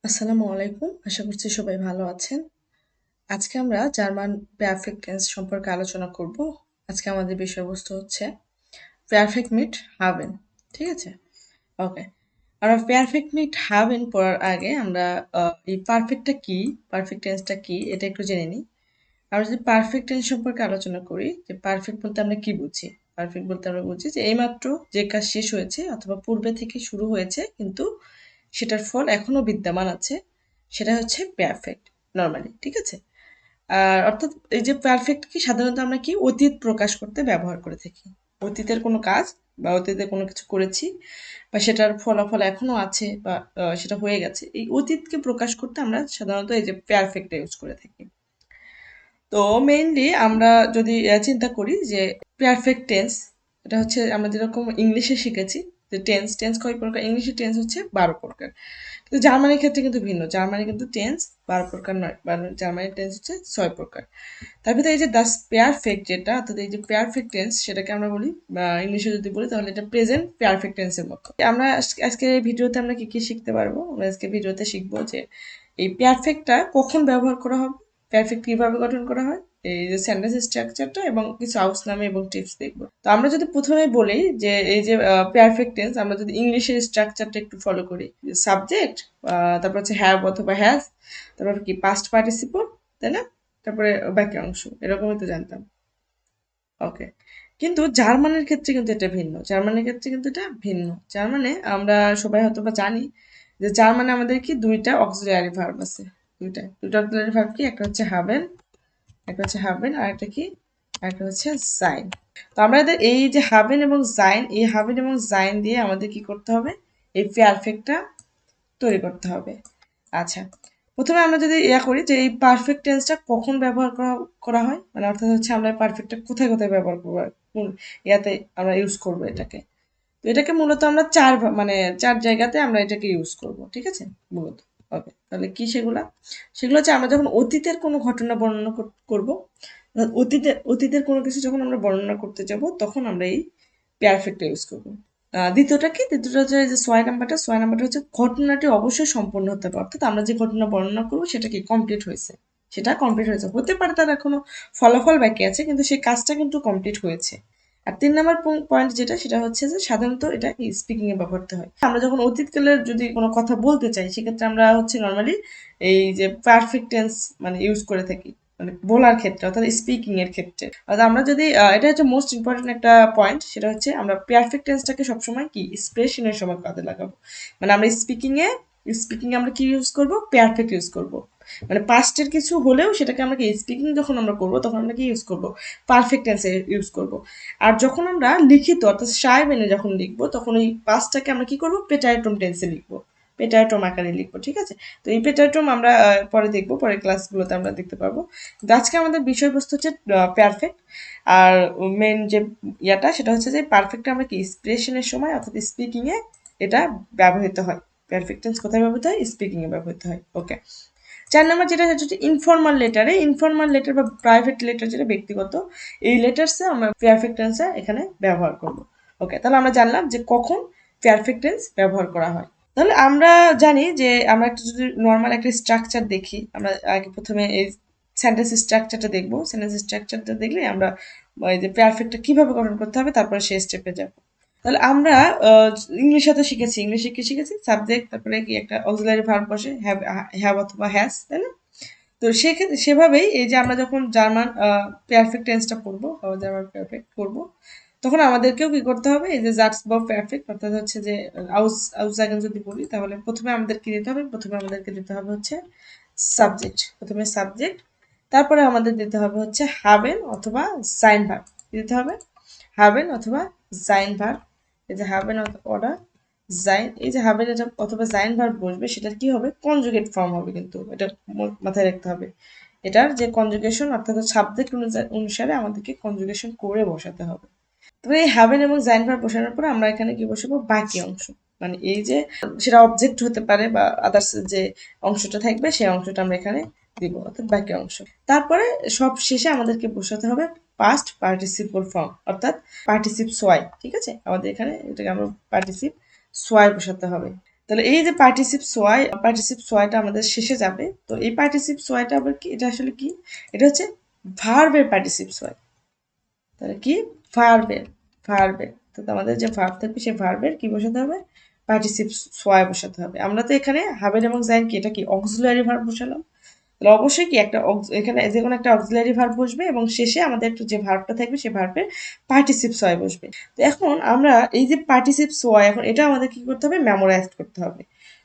আসসালামু আলাইকুম। আশা করছি সবাই ভালো আছেন। আজকে আমরা জার্মান পারফেক্ট টেন্স সম্পর্কে আলোচনা করব। আজকে আমাদের বিষয়বস্তু হচ্ছে পারফেক্ট মিট হাবেন। ঠিক আছে? ওকে। আমরা পারফেক্ট মিট হাবেন পড়ার আগে আমরা এই পারফেক্টটা কি, পারফেক্ট টেন্সটা কি এটা একটু জেনে নিই। আমরা যদি পারফেক্ট টেন্স সম্পর্কে আলোচনা করি যে পারফেক্ট বলতে আমরা কি বুঝি? পারফেক্ট বলতে আমরা বুঝি যে এইমাত্র যে কাজ শেষ হয়েছে অথবা পূর্বে থেকে শুরু হয়েছে কিন্তু সেটার ফল এখনো বিদ্যমান আছে, সেটা হচ্ছে পারফেক্ট নরমালি। ঠিক আছে? আর অর্থাৎ এই যে পারফেক্ট কি সাধারণত আমরা কি অতীত প্রকাশ করতে ব্যবহার করে থাকি। অতীতের কোনো কাজ বা অতীতে কোনো কিছু করেছি বা সেটার ফলাফল এখনো আছে বা সেটা হয়ে গেছে। এই অতীতকে প্রকাশ করতে আমরা সাধারণত এই যে পারফেক্টটা ইউজ করে থাকি। তো মেইনলি আমরা যদি চিন্তা করি যে পারফেক্ট টেন্স, এটা হচ্ছে আমরা যেরকম ইংলিশে শিখেছি যে টেন্স টেন্স কয় প্রকার, ইংলিশে টেন্স হচ্ছে 12 প্রকার। কিন্তু জার্মানির ক্ষেত্রে কিন্তু ভিন্ন, জার্মানি কিন্তু টেন্স 12 প্রকার নয়, জার্মানির টেন্স হচ্ছে 6 প্রকার। তার ভিতরে এই যে দাস পারফেক্ট যেটা, অর্থাৎ এই যে পারফেক্ট টেন্স সেটাকে আমরা বলি ইংলিশে যদি বলি তাহলে এটা প্রেজেন্ট পারফেক্ট টেন্সের মতো। আমরা আজকে এই ভিডিওতে আমরা কি কি শিখতে পারবো, আমরা আজকে ভিডিওতে শিখবো যে এই পারফেক্টটা কখন ব্যবহার করা হবে, পারফেক্ট কিভাবে গঠন করা হয়, এই যে সেন্টেন্স স্ট্রাকচারটা এবং কিছু আউস নামে এবং টিপস দেখবো। তো আমরা যদি প্রথমে বলি যে এই যে পারফেক্ট টেন্স, আমরা যদি ইংলিশের স্ট্রাকচারটা একটু ফলো করি, সাবজেক্ট, তারপর হচ্ছে হ্যাভ অথবা হ্যাজ, তারপর কি পাস্ট পার্টিসিপল, তাই না, তারপরে বাকি অংশ, এরকমই তো জানতাম। ওকে। কিন্তু জার্মানের ক্ষেত্রে কিন্তু এটা ভিন্ন, জার্মানের ক্ষেত্রে কিন্তু এটা ভিন্ন। জার্মানে আমরা সবাই হয়তো বা জানি যে জার্মানে আমাদের কি দুইটা অক্সিলিয়ারি ভার্ব আছে। দুইটা দুইটা অক্সিলিয়ারি ভার্ব কি, একটা হচ্ছে হাবেন, একটা হচ্ছে হাবেন, আর একটা কি, একটা হচ্ছে সাইন। তো আমরা এই যে হাবেন এবং জাইন, এই হাবেন এবং জাইন দিয়ে আমাদের কি করতে হবে, এই পারফেক্টটা তৈরি করতে হবে। আচ্ছা, প্রথমে আমরা যদি ইয়া করি যে এই পারফেক্ট টেন্সটা কখন ব্যবহার করা করা হয়, মানে অর্থাৎ হচ্ছে আমরা পারফেক্টটা কোথায় কোথায় ব্যবহার করবো, কোন ইয়াতে আমরা ইউজ করবো এটাকে। তো এটাকে মূলত আমরা মানে চার জায়গাতে আমরা এটাকে ইউজ করব, ঠিক আছে, মূলত। ওকে, তাহলে কি সেগুলা, সেগুলো হচ্ছে আমরা যখন অতীতের কোনো ঘটনা বর্ণনা করব, অতীতের কোনো কিছু যখন আমরা বর্ণনা করতে যাব তখন আমরা এই পারফেক্টটা ইউজ করব। দ্বিতীয়টা কি, দ্বিতীয়টা হচ্ছে যে ছয় নাম্বারটা হচ্ছে ঘটনাটি অবশ্যই সম্পূর্ণ হতে হবে, অর্থাৎ আমরা যে ঘটনা বর্ণনা করবো সেটা কি কমপ্লিট হয়েছে, সেটা কমপ্লিট হয়েছে, হতে পারে তার এখনো ফলাফল বাকি আছে কিন্তু সেই কাজটা কিন্তু কমপ্লিট হয়েছে। আর 3 নাম্বার পয়েন্ট যেটা, সেটা হচ্ছে যে সাধারণত এটা স্পিকিং এ ব্যবহার করতে হয়। আমরা যখন অতীতকালের যদি কোনো কথা বলতে চাই সেক্ষেত্রে আমরা হচ্ছে নর্মালি এই যে পারফেক্ট টেন্স মানে ইউজ করে থাকি, মানে বলার ক্ষেত্রে অর্থাৎ স্পিকিং এর ক্ষেত্রে। অর্থাৎ আমরা যদি এটা হচ্ছে মোস্ট ইম্পর্টেন্ট একটা পয়েন্ট, সেটা হচ্ছে আমরা পারফেক্ট টেন্সটাকে সবসময় কি এক্সপ্রেশনের সময় কাজে লাগাবো। মানে আমরা স্পিকিং এ আমরা কি ইউজ করব, পারফেক্ট ইউজ করব। মানে পাস্টের কিছু হলেও সেটাকে আমরা কি স্পিকিং যখন আমরা করব তখন আমরা কি ইউজ করব, পারফেক্ট টেন্সে ইউজ করব। আর যখন আমরা লিখিত অর্থাৎ সায়বেনে যখন লিখবো তখন ওই পাস্টটাকে আমরা কি করব, পেটাইটম টেন্সে লিখবো, পেটাইটম আকারে লিখবো, ঠিক আছে। তো এই পেটাইটম আমরা পরে দেখবো, পরের ক্লাসগুলোতে আমরা দেখতে পাবো। কিন্তু আজকে আমাদের বিষয়বস্তু হচ্ছে পারফেক্ট। আর মেন যে ইয়াটা সেটা হচ্ছে যে পারফেক্ট আমরা কি এক্সপ্রেশনের সময় অর্থাৎ স্পিকিং এ এটা ব্যবহৃত হয়। পারফেক্ট টেন্স কোথায় ব্যবহৃত হয়, স্পিকিং এ ব্যবহৃত হয়। ওকে। 4 নাম্বার যেটা হচ্ছে ইনফর্মাল লেটারে, ইনফর্মাল লেটার বা প্রাইভেট লেটার যেটা ব্যক্তিগত, এই লেটার্সে আমরা পারফেক্ট টেন্সে এখানে ব্যবহার করব। ওকে, তাহলে আমরা জানলাম যে কখন পারফেক্ট টেন্স ব্যবহার করা হয়। তাহলে আমরা জানি যে আমরা একটা যদি নর্মাল একটা স্ট্রাকচার দেখি, আমরা আগে প্রথমে এই সেন্টেন্স স্ট্রাকচারটা দেখবো, সেন্টেন্স স্ট্রাকচারটা দেখলে আমরা এই যে পারফেক্টটা কিভাবে গঠন করতে হবে তারপরে সেই স্টেপে যাব। তাহলে আমরা ইংলিশে তো শিখেছি, ইংলিশে কি শিখেছি, সাবজেক্ট, তারপরে কি একটা অক্সিলারি ভার্ব বসে, হ্যাভ, হ্যাভ অথবা হ্যাজ, তাই না। তো সেক্ষেত্রে সেভাবেই এই যে আমরা যখন জার্মান পারফেক্ট টেন্সটা পড়বো বা জার্মান পারফেক্ট পড়বো তখন আমাদেরকেও কি করতে হবে, এই যে জাস্ট বা পারফেক্ট অর্থাৎ হচ্ছে যে আউসজাগেন যদি বলি তাহলে প্রথমে আমাদের কি দিতে হবে, প্রথমে আমাদেরকে দিতে হবে হচ্ছে সাবজেক্ট, প্রথমে সাবজেক্ট, তারপরে আমাদের দিতে হবে হচ্ছে হাবেন অথবা সাইন ভার্ব দিতে হবে, হাবেন অথবা জাইন ভার্ব। এই যে হাবেন অথবা জাইন, এই যে হাবেন এটা অথবা জাইন ভার্ব বসবে সেটার কি হবে, কনজুগেট ফর্ম হবে, কিন্তু এটা মাথায় রাখতে হবে। এটার যে কনজুগেশন অর্থাৎ সাবজেক্ট অনুসারে আমাদেরকে কনজুগেশন করে বসাতে হবে। তবে এই হ্যাভেন এবং জাইন ভার্ব বসানোর পরে আমরা এখানে কি বসাবো, বাকি অংশ, মানে এই যে সেটা অবজেক্ট হতে পারে বা আদার্স যে অংশটা থাকবে সেই অংশটা আমরা এখানে দিব, অর্থাৎ বাকি অংশ। তারপরে সব শেষে আমাদেরকে বসাতে হবে পাস্ট পার্টিসিপল ফর্ম অর্থাৎ পার্টিসিপ সোয়াই, ঠিক আছে, আমাদের এখানে এটাকে আমরা পার্টিসিপ সোয়াই বসাতে হবে। তাহলে এই যে পার্টিসিপ সোয়াইটা আমাদের শেষে যাবে। তো এই পার্টিসিপ সোয়াইটা আবার কি, এটা আসলে কি, এটা হচ্ছে ভার্বের পার্টিসিপ সোয়াই। তাহলে কি, ভার্বের, ভার্বের তো আমাদের যে ভার্ব থাকবে সেই ভার্বের কি বসাতে হবে, পার্টিসিপ সোয়াই বসাতে হবে। আমরা তো এখানে হাবেন এবং জাইন কি, এটা কি অক্সিলারি ভার্ব বসালাম। তাহলে অবশ্যই কি একটা এখানে যে কোনো একটা অক্সিলারি ভার্ব বসবে এবং শেষে আমাদের একটু যে ভার্বটা থাকবে সেই ভার্বের পার্টিসিপ সোয়াই বসবে। তো এখন আমরা এই যে পার্টিসিপ সোয়াই, এখন এটা আমাদের কি করতে হবে, মেমোরাইজ করতে হবে।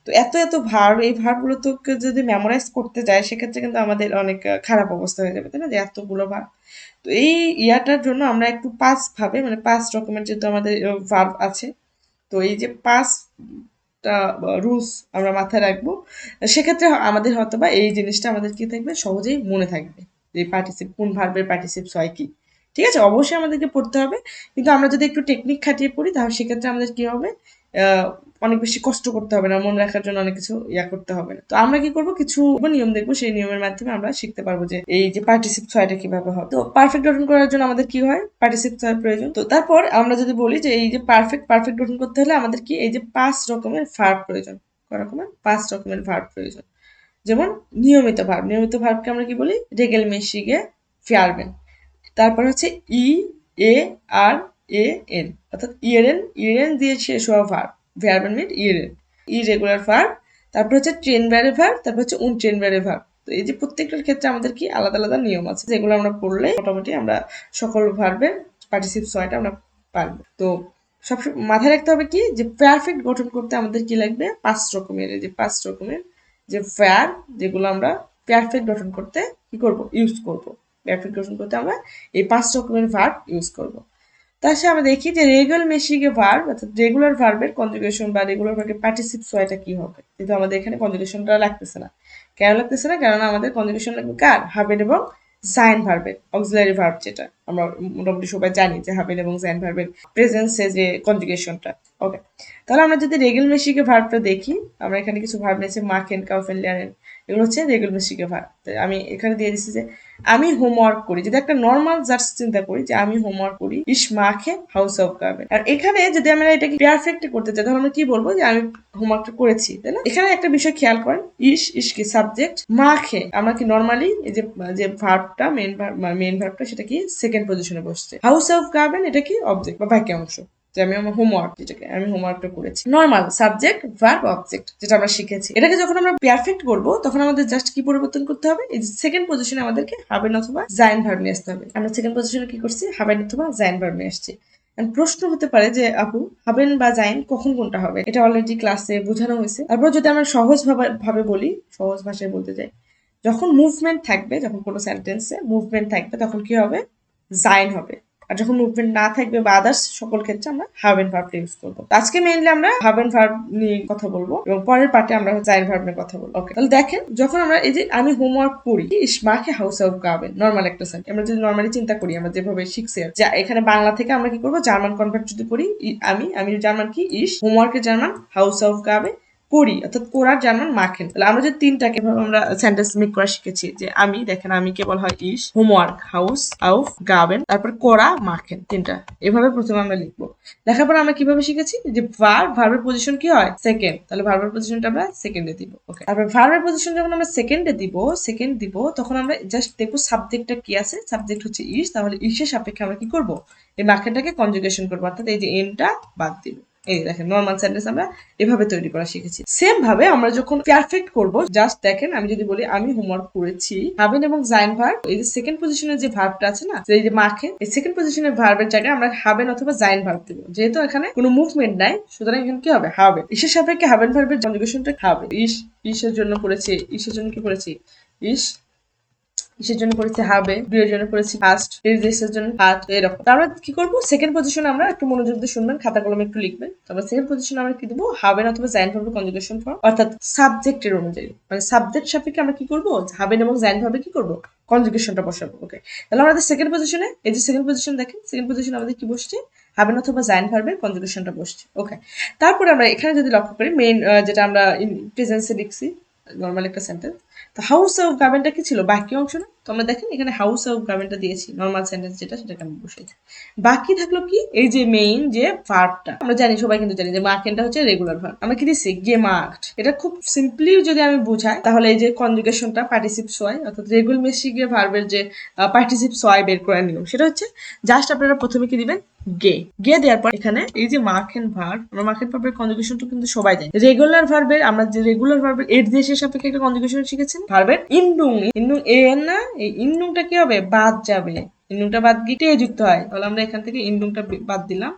তো এত এত ভার্ব, এই ভার্বগুলো তো যদি মেমোরাইজ করতে যায় সেক্ষেত্রে কিন্তু আমাদের অনেক খারাপ অবস্থা হয়ে যাবে, তাই না, যে এতগুলো ভার্ব। তো এই ইয়াটার জন্য আমরা একটু পাঁচ ভাবে, মানে 5 রকমের যেহেতু আমাদের ভার্ব আছে, তো এই যে 5টা রুলস আমরা মাথায় রাখবো। সেক্ষেত্রে আমাদের হয়তো বা এই জিনিসটা আমাদের কি থাকবে, সহজেই মনে থাকবে যে পার্টিসিপ কোন ভার্বের পার্টিসিপস হয় কি। ঠিক আছে, অবশ্যই আমাদেরকে পড়তে হবে, কিন্তু আমরা যদি একটু টেকনিক খাটিয়ে পড়ি তাহলে সেক্ষেত্রে আমাদের কি হবে, আহ, অনেক বেশি কষ্ট করতে হবে না, মনে রাখার জন্য অনেক কিছু ইয়া করতে হবে না। তো আমরা কি করব, কিছু নিয়ম দেখবো, সেই নিয়মের মাধ্যমে আমরা শিখতে পারবো যে এই যে পার্টিসিপ ছয়টা কিভাবে হবে। তো পারফেক্ট গঠন করার জন্য আমাদের কি হয়, পার্টিসিপ ছয় প্রয়োজন। তো তারপর আমরা যদি বলি যে এই যে পারফেক্ট গঠন করতে হলে আমাদের কি, এই যে 5 রকমের ভার্ব প্রয়োজন। কয় রকমের, 5 রকমের ভার্ব প্রয়োজন। যেমন নিয়মিত ভার্বকে আমরা কি বলি, রেগেলমেশিগে ফেয়ারবেন। তারপর হচ্ছে ই এ আর এ এন, অর্থাৎ ইরেন দিয়ে শেষ হওয়া ভার্ব, ভার্বের মিট ইরেন, ইরেগুলার ভার্ব। তারপর হচ্ছে ট্রেনবারে ভার্ব, তারপর হচ্ছে ট্রেনবারে ভার্ব। তো এই যে প্রত্যেকটার ক্ষেত্রে আমাদের কি আলাদা আলাদা নিয়ম আছে, যেগুলো আমরা পড়লে মোটামুটি আমরা সকল ভার্বের পার্টিসিপ ছয়টা আমরা পারবো। তো সব মাথায় রাখতে হবে কি, যে পারফেক্ট গঠন করতে আমাদের কি লাগবে, 5 রকমের, এই যে 5 রকমের যে ভার্ব, যেগুলো আমরা পারফেক্ট গঠন করতে কি করব, ইউজ করব। পারফেক্ট গঠন করতে আমরা এই 5 রকমের ভার্ব ইউজ করব। তার সাথে আমরা দেখি যে রেগুলার মেশিকে ভার্ব, অর্থাৎ রেগুলার ভার্বের কনজুগেশন বা রেগুলার ভার্বের পার্টিসিপ সোয়াইটা কি হবে, কিন্তু আমাদের এখানে কনজুগেশনটা লাগতেছে না। কেন লাগতেছে না, কারণ আমাদের কনজুগেশন লাগবে কার, হাবেন এবং জাইন ভার্বের, অক্সিলারি ভার্ব, যেটা আমরা মোটামুটি সবাই জানি যে হাবেন এবং জাইন ভার্বের প্রেজেন্সে যে কনজুগেশনটা। ওকে, তাহলে আমরা যদি রেগুল মেশিকে ভার্বটা দেখি, আমরা এখানে কিছু ভার্ব নিয়েছি, মাখেন, কাউফেন, লেয়ারেন, এগুলো হচ্ছে রেগুল মেশিকে ভার্ব। আমি এখানে দিয়ে দিচ্ছি যে আমি হোমওয়ার্ক করি, যদি একটা নর্মাল জাস্ট চিন্তা করি যে আমি হোমওয়ার্ক করি, ইস মাখে হাউস অফ গার্বেন। আর এখানে যদি আমরা এটাকে পারফেক্ট করতে চাই তাহলে আমরা কি বলবো, যে আমি হোমওয়ার্কটা করেছি, তাই না। এখানে একটা বিষয় খেয়াল করেন, ইস কি সাবজেক্ট, মাখে আমরা কি নর্মালি এই যে যে ভার্বটা মেন ভার্বটা সেটা কি সেকেন্ড পজিশনে বসছে। হাউস অফ গার্বেন এটা কি অবজেক্ট বা বাক্যাংশ, যে আমি আমার হোমওয়ার্ক, যেটাকে আমি হোমওয়ার্কটা করেছি, নর্মাল সাবজেক্ট ভার্ব অবজেক্ট যেটা আমরা শিখেছি। এটাকে যখন আমরা পারফেক্ট করব তখন আমাদের জাস্ট কি পরিবর্তন করতে হবে, এই যে সেকেন্ড পজিশনে আমাদেরকে হাবেন অথবা জাইন ভার্ব নিয়ে আসতে হবে। আমরা সেকেন্ড পজিশনে কি করছি, হাবেন অথবা জাইন ভার্ব নিয়ে আসছি। প্রশ্ন হতে পারে যে আপু হাবেন বা জাইন কখন কোনটা হবে, এটা অলরেডি ক্লাসে বোঝানো হয়েছে। তারপর যদি আমরা সহজ ভাবে বলি, সহজ ভাষায় বলতে চাই, যখন মুভমেন্ট থাকবে, যখন কোনো সেন্টেন্সে মুভমেন্ট থাকবে তখন কি হবে, জাইন হবে। আর যখন মুভমেন্ট না থাকবে বা আদার্স সকল ক্ষেত্রে আমরা হাবেন ভার্বটা ইউজ করবো। আজকে মেইনলি আমরা হাবেন ভার্ব নিয়ে কথা বলবো এবং পরের পার্টে আমরা জাইন ভার্ব নিয়ে কথা বলবো। ওকে, তাহলে দেখেন যখন আমরা এই যে আমি হোমওয়ার্ক করি, ইস মাকে হাউস অফ গাবেন, নর্মাল একটা সেন্টেন্স আমরা যদি নর্মালি চিন্তা করি, আমরা যেভাবে শিখছি, যা এখানে বাংলা থেকে আমরা কি করবো, জার্মান কনভার্ট যদি করি, আমি জার্মান কি ইস, হোমওয়ার্কের জার্মান হাউস অফ গাবেন, করি অর্থাৎ কোরার জার্মান মাখেন। তাহলে আমরা যে তিনটাকে ভাবে আমরা সেন্টেন্স মেক করা শিখেছি, যে আমি, দেখেন আমি কে বলা হয় ইস, হোমওয়ার্ক হাউস অফ গাবেন, তারপর কোরা মাখেন, তিনটা এভাবে প্রথমে আমরা লিখবো। লেখার পর আমরা কিভাবে শিখেছি, যে ভার্বের পজিশন কি হয়, সেকেন্ড, তাহলে ভার্বের পজিশনটা আমরা সেকেন্ডে দিব। ওকে, তারপর ভার্বের পজিশন যখন আমরা সেকেন্ড দিব তখন আমরা জাস্ট দেখবো সাবজেক্টটা কি আছে, সাবজেক্ট হচ্ছে ইস, তাহলে ইসের সাপেক্ষে আমরা কি করব, এই মাখেনটাকে কনজুগেশন করবো, অর্থাৎ এই যে এনটা বাদ দিব। এই দেখেন নর্মাল সেন্টেন্স আমরা এভাবে তৈরি করা শিখেছি। সেম ভাবে আমরা যখন পারফেক্ট করব, জাস্ট দেখেন আমি যদি বলি আমি হোমওয়ার্ক করেছি, হাবেন এবং জাইন ভার্ব, এই যে সেকেন্ড পজিশনের যে ভার্বটা আছে না, এই যে মাখে, এই সেকেন্ড পজিশনের ভার্বের জায়গায় আমরা হাবেন অথবা জাইন ভার্ব দেব। যেহেতু এখানে কোনো মুভমেন্ট নাই সুতরাং এখানে কি হবে, হবে। ইসের সাপেক্ষে হাবেন ভার্বের কনজুগেশনটা হবে। ইসের জন্য করেছি, ইসের জন্য কি করেছি, ইস, কিসের জন্য করেছি, হবে, দুইয়ের জন্য করেছি ফার্স্ট, রিজেক্টের জন্য হাত, এরকম। তো আমরা কি করবো, সেকেন্ড পজিশনে আমরা একটু মনোযোগ দিয়ে শুনবেন, খাতা কলমে একটু লিখবেন। তারপর সেকেন্ড পজিশনে আমরা কি দেবো, হাবেন অথবা জাইন ভার্বের কনজুগেশন ফর্ম, অর্থাৎ সাবজেক্টের অনুযায়ী, মানে সাবজেক্ট সাপেক্ষে আমরা কি করবো, হাবেন এবং জাইন ভার্বে কি করবো, কনজুগেশনটা বসাবো। ওকে, তাহলে আমাদের সেকেন্ড পজিশনে, এই যে সেকেন্ড পজিশন দেখেন, সেকেন্ড পজিশনে আমাদের কি বসছে, হাবেন অথবা জাইন ভার্বের কনজুগেশনটা বসছে। ওকে, তারপরে আমরা এখানে যদি লক্ষ্য করি মেইন যেটা আমরা প্রেজেন্সে লিখছি, নর্মাল একটা সেন্টেন্স। তো হাউস অফ গার্মেন্টটা কি ছিল, বাকি অংশ না? তো আমরা দেখেন এখানে হাউস অফ গার্মেন্টটা দিয়েছি, নর্মাল সেন্টেন্স যেটা সেটাকে আমি বসিয়েছি। বাকি থাকলো কি, এই যে মেইন যে ভার্বটা, আমরা জানি, সবাই কিন্তু জানি যে মার্কেনটা হচ্ছে রেগুলার ভার্ব। আমরা কি দিচ্ছি, গেমার্কড। এটা খুব সিম্পলি যদি আমি বুঝাই তাহলে এই যে কনজুগেশনটা পার্টিসিপ সোয়াই, অর্থাৎ রেগুলমেশিকে ভার্বের যে পার্টিসিপ সোয়াই বের করার নিয়ম সেটা হচ্ছে জাস্ট আপনারা প্রথমে কি দিবেন, গে। গে দেওয়ার পর এখানে এই যে মার্কেন ভার্ব, আমরা মার্কেন ভার্বের কনজুগেশনটা কিন্তু সবাই জানি। রেগুলার ভার্বের, আমরা যে রেগুলার ভার্বের এর দেশের সাপেক্ষে একটা কনজুগেশন শিখেছেন, ভার্বের ইন্ডুং। ইন্ডুং এ এর না, এই ইন্ডুংটা কি হবে, বাদ যাবে। ইন্ডুংটা বাদ গিয়ে টে যুক্ত হয়, তাহলে আমরা এখান থেকে ইন্ডুংটা বাদ দিলাম,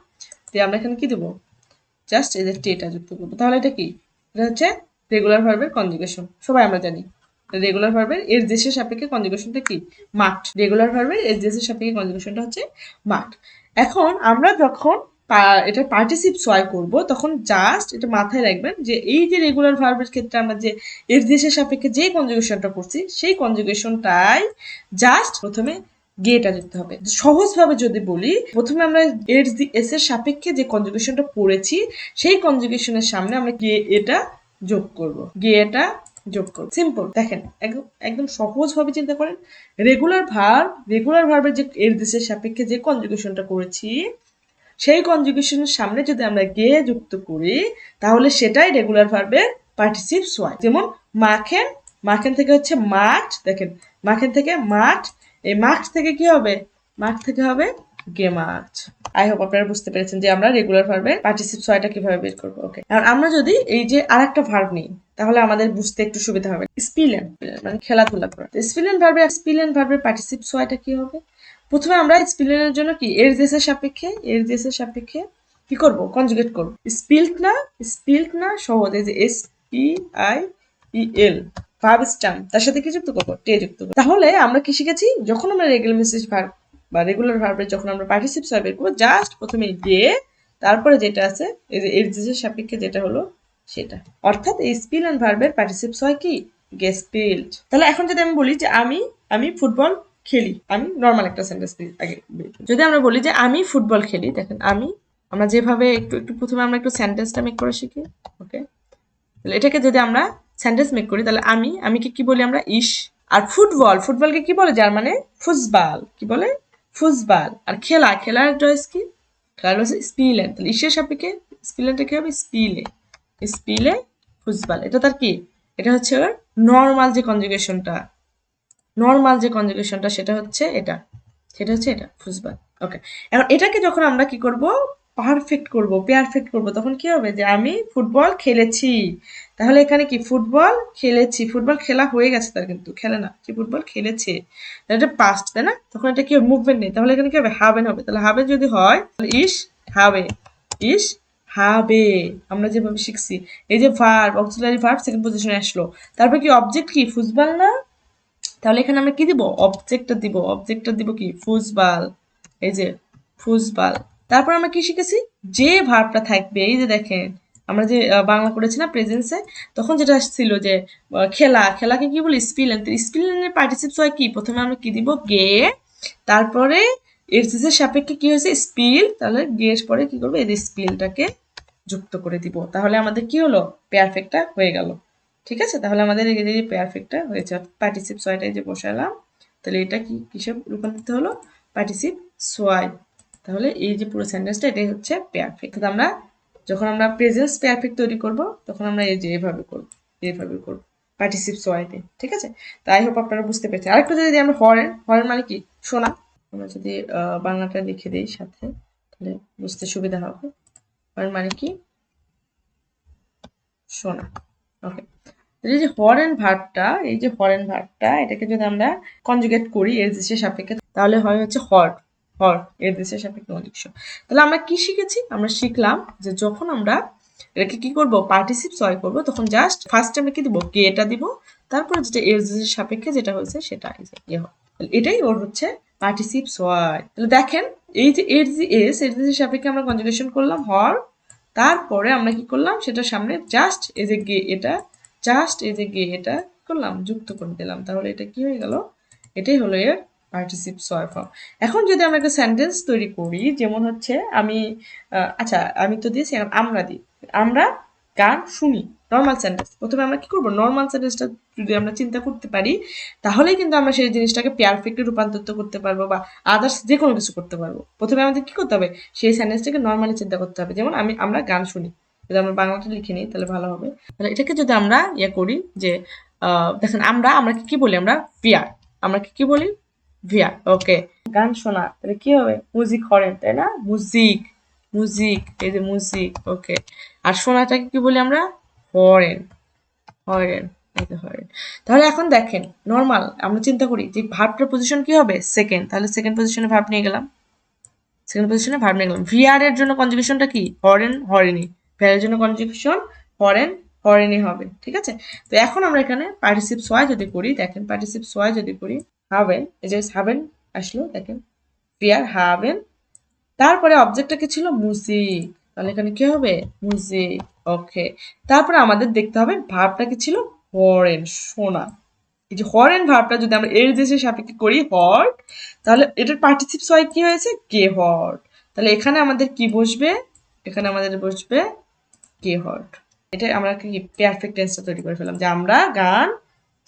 দিয়ে আমরা এখানে কি দেবো, জাস্ট এই যে টেটা যুক্ত করবো। তাহলে এটা কি, এটা হচ্ছে রেগুলার ভার্বের কনজুগেশন, সবাই আমরা জানি। রেগুলার ভার্বের এর দেশের সাপেক্ষে কনজুগেশনটা কি, মাস্ট। রেগুলার ভার্বের এর দেশের সাপেক্ষে কনজুগেশনটা হচ্ছে মাস্ট। এখন আমরা যখন এটা পার্টিসিপ সোয়াই করব তখন জাস্ট এটা মাথায় রাখবেন যে এই যে রেগুলার ভার্বের ক্ষেত্রে আমরা যে এর দেশের সাপেক্ষে যেই কনজুগেশনটা করছি সেই কনজুগেশনটাই জাস্ট প্রথমে গেটা যুক্ত হবে। সহজভাবে যদি বলি, প্রথমে আমরা এর এস এর সাপেক্ষে যে কনজুগেশনটা পড়েছি সেই কনজুগেশনের সামনে আমরা গে এটা যোগ করব, গে এটা যোগ করব। সিম্পল, দেখেন একদম একদম সহজভাবে চিন্তা করেন। রেগুলার ভার্বের যে এর দেশের সাপেক্ষে যে কনজুগেশনটা করেছি সেই কনজুগেশনের সামনে যদি আমরা গে যুক্ত করি তাহলে সেটাই রেগুলার ভার্বের পার্টিসিপ সোয়াই। যেমন মাখেন, মাখেন থেকে হচ্ছে মাঠ, দেখেন মাখেন থেকে মাঠ, এই মাঠ থেকে কি হবে, মাঠ থেকে হবে গেমার্চ। আই হোপ আপনারা বুঝতে পেরেছেন যে আমরা রেগুলার ভার্বের পার্টিসিপ সোয়াইটা কিভাবে বের করবো। ওকে, এখন আমরা যদি এই যে আরেকটা ভার্ব নিই তাহলে আমাদের বুঝতে একটু সুবিধা হবে। স্পিলেন, মানে খেলাধুলা করা। স্পিলেন ভার্বের পার্টিসিপ সোয়াইটা কি হবে, প্রথমে আমরা স্পিলেনের জন্য কি এর দেশের সাপেক্ষে কি করব, কনজুগেট করব। স্পিল্ট না সহজ, এই যে S P I E L, verb stamp, তার সাথে কি যুক্ত করবো, টে যুক্ত করবো। তাহলে আমরা কি শিখেছি, যখন আমরা রেগুলার মেসেজ ভার্ব বা রেগুলার ভার্বের যখন আমরা পার্টিসিপ সোয়াই বের করবো, জাস্ট প্রথমে দিয়ে তারপরে যেটা আছে এই যে এর দেশের সাপেক্ষে যেটা হলো সেটা, অর্থাৎ এই স্পিলেন ভার্বের পার্টিসিপ সোয়াই কি, গেস্পিল্ট। তাহলে এখন যদি আমি বলি যে আমি ফুটবল খেলি, আমি নর্মাল একটা সেন্টেন্স আগে যদি আমরা বলি যে আমি ফুটবল খেলি, দেখেন আমরা যেভাবে একটু একটু প্রথমে আমরা একটু সেন্টেন্সটা মেক করে শিখি। ওকে, তাহলে এটাকে যদি আমরা সেন্টেন্স মেক করি তাহলে আমি কি বলি, আমরা ইস। আর ফুটবলকে কি বলে জার্মানে, ফুসবাল, কি বলে, ফুসবাল। আর খেলার ডয়েস কি, খেলার হচ্ছে স্পিলেন। তাহলে ইসের সাপেক্ষে স্পিলেনটা কি হবে, স্পিলে ফুসবাল। এটা তার কি, এটা হচ্ছে নর্মাল যে কনজুগেশনটা সেটা হচ্ছে এটা, ফুসবাল। ওকে, এখন এটাকে যখন আমরা কি করব, পারফেক্ট করব তখন কি হবে, যে আমি ফুটবল খেলেছি। তাহলে এখানে কি, ফুটবল খেলেছি, ফুটবল খেলা হয়ে গেছে তার, কিন্তু খেলে না, কি ফুটবল খেলেছে, এটা পাস্ট, তাই না? তখন এটা কি মুভমেন্ট নেই, তাহলে এখানে কি হবে, হাবেন হবে। তাহলে হাবেন যদি হয় তাহলে হাবে ইস হাবে, আমরা যেভাবে শিখছি। এই যে ভার্ব, অক্সিলারি ভার্ব সেকেন্ড পজিশনে আসলো, তারপর কি অবজেক্ট কি, ফুটবল না? তাহলে এখানে আমরা কি দিব, অবজেক্টটা দিব কি, ফুসবাল। এই যে ফুসবাল। তারপর আমরা কি শিখেছি, যে ভার্বটা থাকবে, এই যে দেখেন আমরা যে বাংলা করেছি না প্রেজেন্সে, তখন যেটা ছিল যে খেলাকে কি বলি, স্পিলেনের পার্টিসিপস হয় কি, প্রথমে আমরা কি দিব, গে, তারপরে এর সাপেক্ষে কি হয়েছে, স্পিল, তাহলে গের পরে কি করবো, এই স্পিলটাকে যুক্ত করে দিব। তাহলে আমাদের কি হলো, পারফেক্টটা হয়ে গেল। ঠিক আছে, তাহলে আমাদের এই যে পারফেক্টটা হয়েছে, পার্টিসিপ সোয়াইটা যে বসালাম, তাহলে এটা কি কিসে রূপান্তরিত হলো, পার্টিসিপ সোয়াই। তাহলে এই যে পুরো সেন্টেন্সটা এটাই হচ্ছে পারফেক্ট। আমরা যখন আমরা প্রেজেন্স পারফেক্ট তৈরি করব তখন আমরা এই যে এইভাবে করব পার্টিসিপ সোয়াইতে। ঠিক আছে, তাই হোপ আপনারা বুঝতে পেরেছেন। আরেকটু যদি আমরা হরেন মানে কি, শোনা, আমরা যদি বাংলাটা লিখে দিই সাথে তাহলে বুঝতে সুবিধা হবে। হরেন মানে কি, শোনা। ওকে, এই যে হরেন ভার্বটা এটাকে যদি আমরা কনজুগেট করি এর দেশের সাপেক্ষে তাহলে হয় হচ্ছে হর এর দেশের সাপেক্ষে কনজুগেশন। তাহলে আমরা কি শিখেছি, আমরা শিখলাম যে যখন আমরা এটাকে কি করব, পার্টিসিপ সয় করব, তখন জাস্ট ফার্স্ট আমরা কি দিব, কে এটা দিব, তারপরে যেটা এর দেশের সাপেক্ষে যেটা হয়েছে সেটা এটাই ওর হচ্ছে পার্টিসিপ সয়। তাহলে দেখেন এই যে এর দেশের সাপেক্ষে আমরা কনজুগেশন করলাম হর, তারপরে আমরা কি করলাম, সেটার সামনে জাস্ট এই যে এটা করলাম, যুক্ত করে দিলাম। তাহলে এটা কি হয়ে গেল, এটাই হলো এর পার্টিসিপ সয় ফর্ম। এখন যদি আমরা একটা সেন্টেন্স তৈরি করি, যেমন হচ্ছে আমি আচ্ছা আমি তো দিয়েছি, আমরা দিই, আমরা গান শুনি, নর্মাল সেন্টেন্স। প্রথমে আমরা কি করবো, নর্মাল সেন্টেন্সটা যদি আমরা চিন্তা করতে পারি তাহলেই কিন্তু আমরা সেই জিনিসটাকে পারফেক্টে রূপান্তরিত করতে পারবো বা আদার্স যে কোনো কিছু করতে পারবো। প্রথমে আমাদের কি করতে হবে, সেই সেন্টেন্সটাকে নর্মালি চিন্তা করতে হবে। যেমন আমরা গান শুনি, যদি আমরা বাংলাটা লিখে নিই তাহলে ভালো হবে। তাহলে এটাকে যদি আমরা করি যে দেখেন আমরা আমরা কি বলি, আমরা ভিয়ার, আমরা কি বলি, ভিয়ার। ওকে, গান শোনা, তাহলে কি হবে, মিউজিক হরেন, তাই না, মিউজিক, মিউজিক, এই যে মিউজিক। ওকে, আর শোনাটাকে কি বলি আমরা, হরেন, হরেন, এই যে হরেন। তাহলে এখন দেখেন নর্মাল আমরা চিন্তা করি যে ভার্বটার পজিশন কি হবে, সেকেন্ড, তাহলে সেকেন্ড পজিশনে ভার্ব নিয়ে গেলাম, সেকেন্ড পজিশনে ভার্ব নিয়ে গেলাম। ভিআর এর জন্য কনজুগেশনটা কি, হরেন, হরেনি। ভিআর এর জন্য কনজুগেশন হরেন, হরেনি হবে, ঠিক আছে। তো এখন আমরা এখানে পার্টিসিপ সোয়াই যদি করি, দেখেন পার্টিসিপ সোয়াই যদি করি, হাবেন, এই যে হাবেন আসলো, দেখেন ভিআর হাবেন, তারপরে অবজেক্টটা কি ছিল, মিউজিক, তাহলে এখানে কি হবে, মিউজিক। ওকে, তারপরে আমাদের দেখতে হবে ভার্বটা কি ছিল, হরেন, শোনা। এই যে হরেন ভার্বটা যদি আমরা এর দেশের সাপেক্ষে করি, হর্ড, তাহলে এটার পার্টিসিপ হয় কি হয়েছে, গে হর্ড। তাহলে এখানে আমাদের কি বসবে, এখানে আমাদের বসবে গে হর্ড। এটা আমরা কি পারফেক্ট টেন্সটা তৈরি করে ফেললাম যে আমরা গান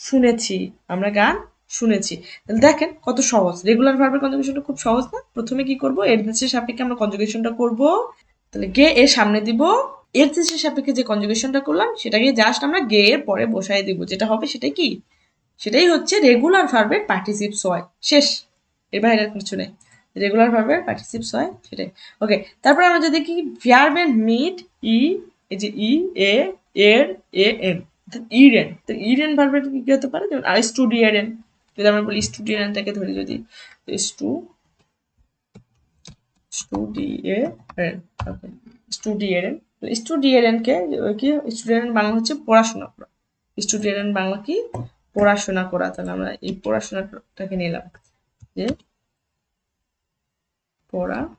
শুনেছি, আমরা গান শুনেছি। তাহলে দেখেন কত সহজ, রেগুলার ভার্বের কনজুগেশনটা খুব সহজ না। প্রথমে কি করব, এর দেশের সাপেক্ষে আমরা কনজুগেশনটা করব, তাহলে গে এর সামনে দিব, এর দেশের সাপেক্ষে যে কনজুগেশনটা করলাম সেটাকে জাস্ট আমরা গে এর পরে বসাই দিব, যেটা হবে সেটাই কি, সেটাই হচ্ছে রেগুলার ভার্বের পার্টিসিপস হয়, শেষ, এর বাইরে আর কিছু নেই, রেগুলার ভার্বের পার্টিসিপস হয় সেটাই। ওকে, তারপর আমরা যদি কি ভার্বের মিট ই, এই যে ই এ এর এ এন, ইরেন, তো ইরেন ভার্বের কি হতে পারে, যেমন স্টুডিয়ারেন, যদি আমরা বলি স্টুডিয়ারেনটাকে ধরি, যদি স্টু স্টুডিয়ারেন, ওকে স্টুডিয়ারেন, স্টুডিয়ারেনকে কি, স্টুডিয়ারেন বাংলা হচ্ছে পড়াশোনা করা, স্টুডিয়ারেন বাংলা কি, পড়াশোনা করা। তাহলে আমরা এই পড়াশোনাটাকে নিলাম যে পড়াশোনা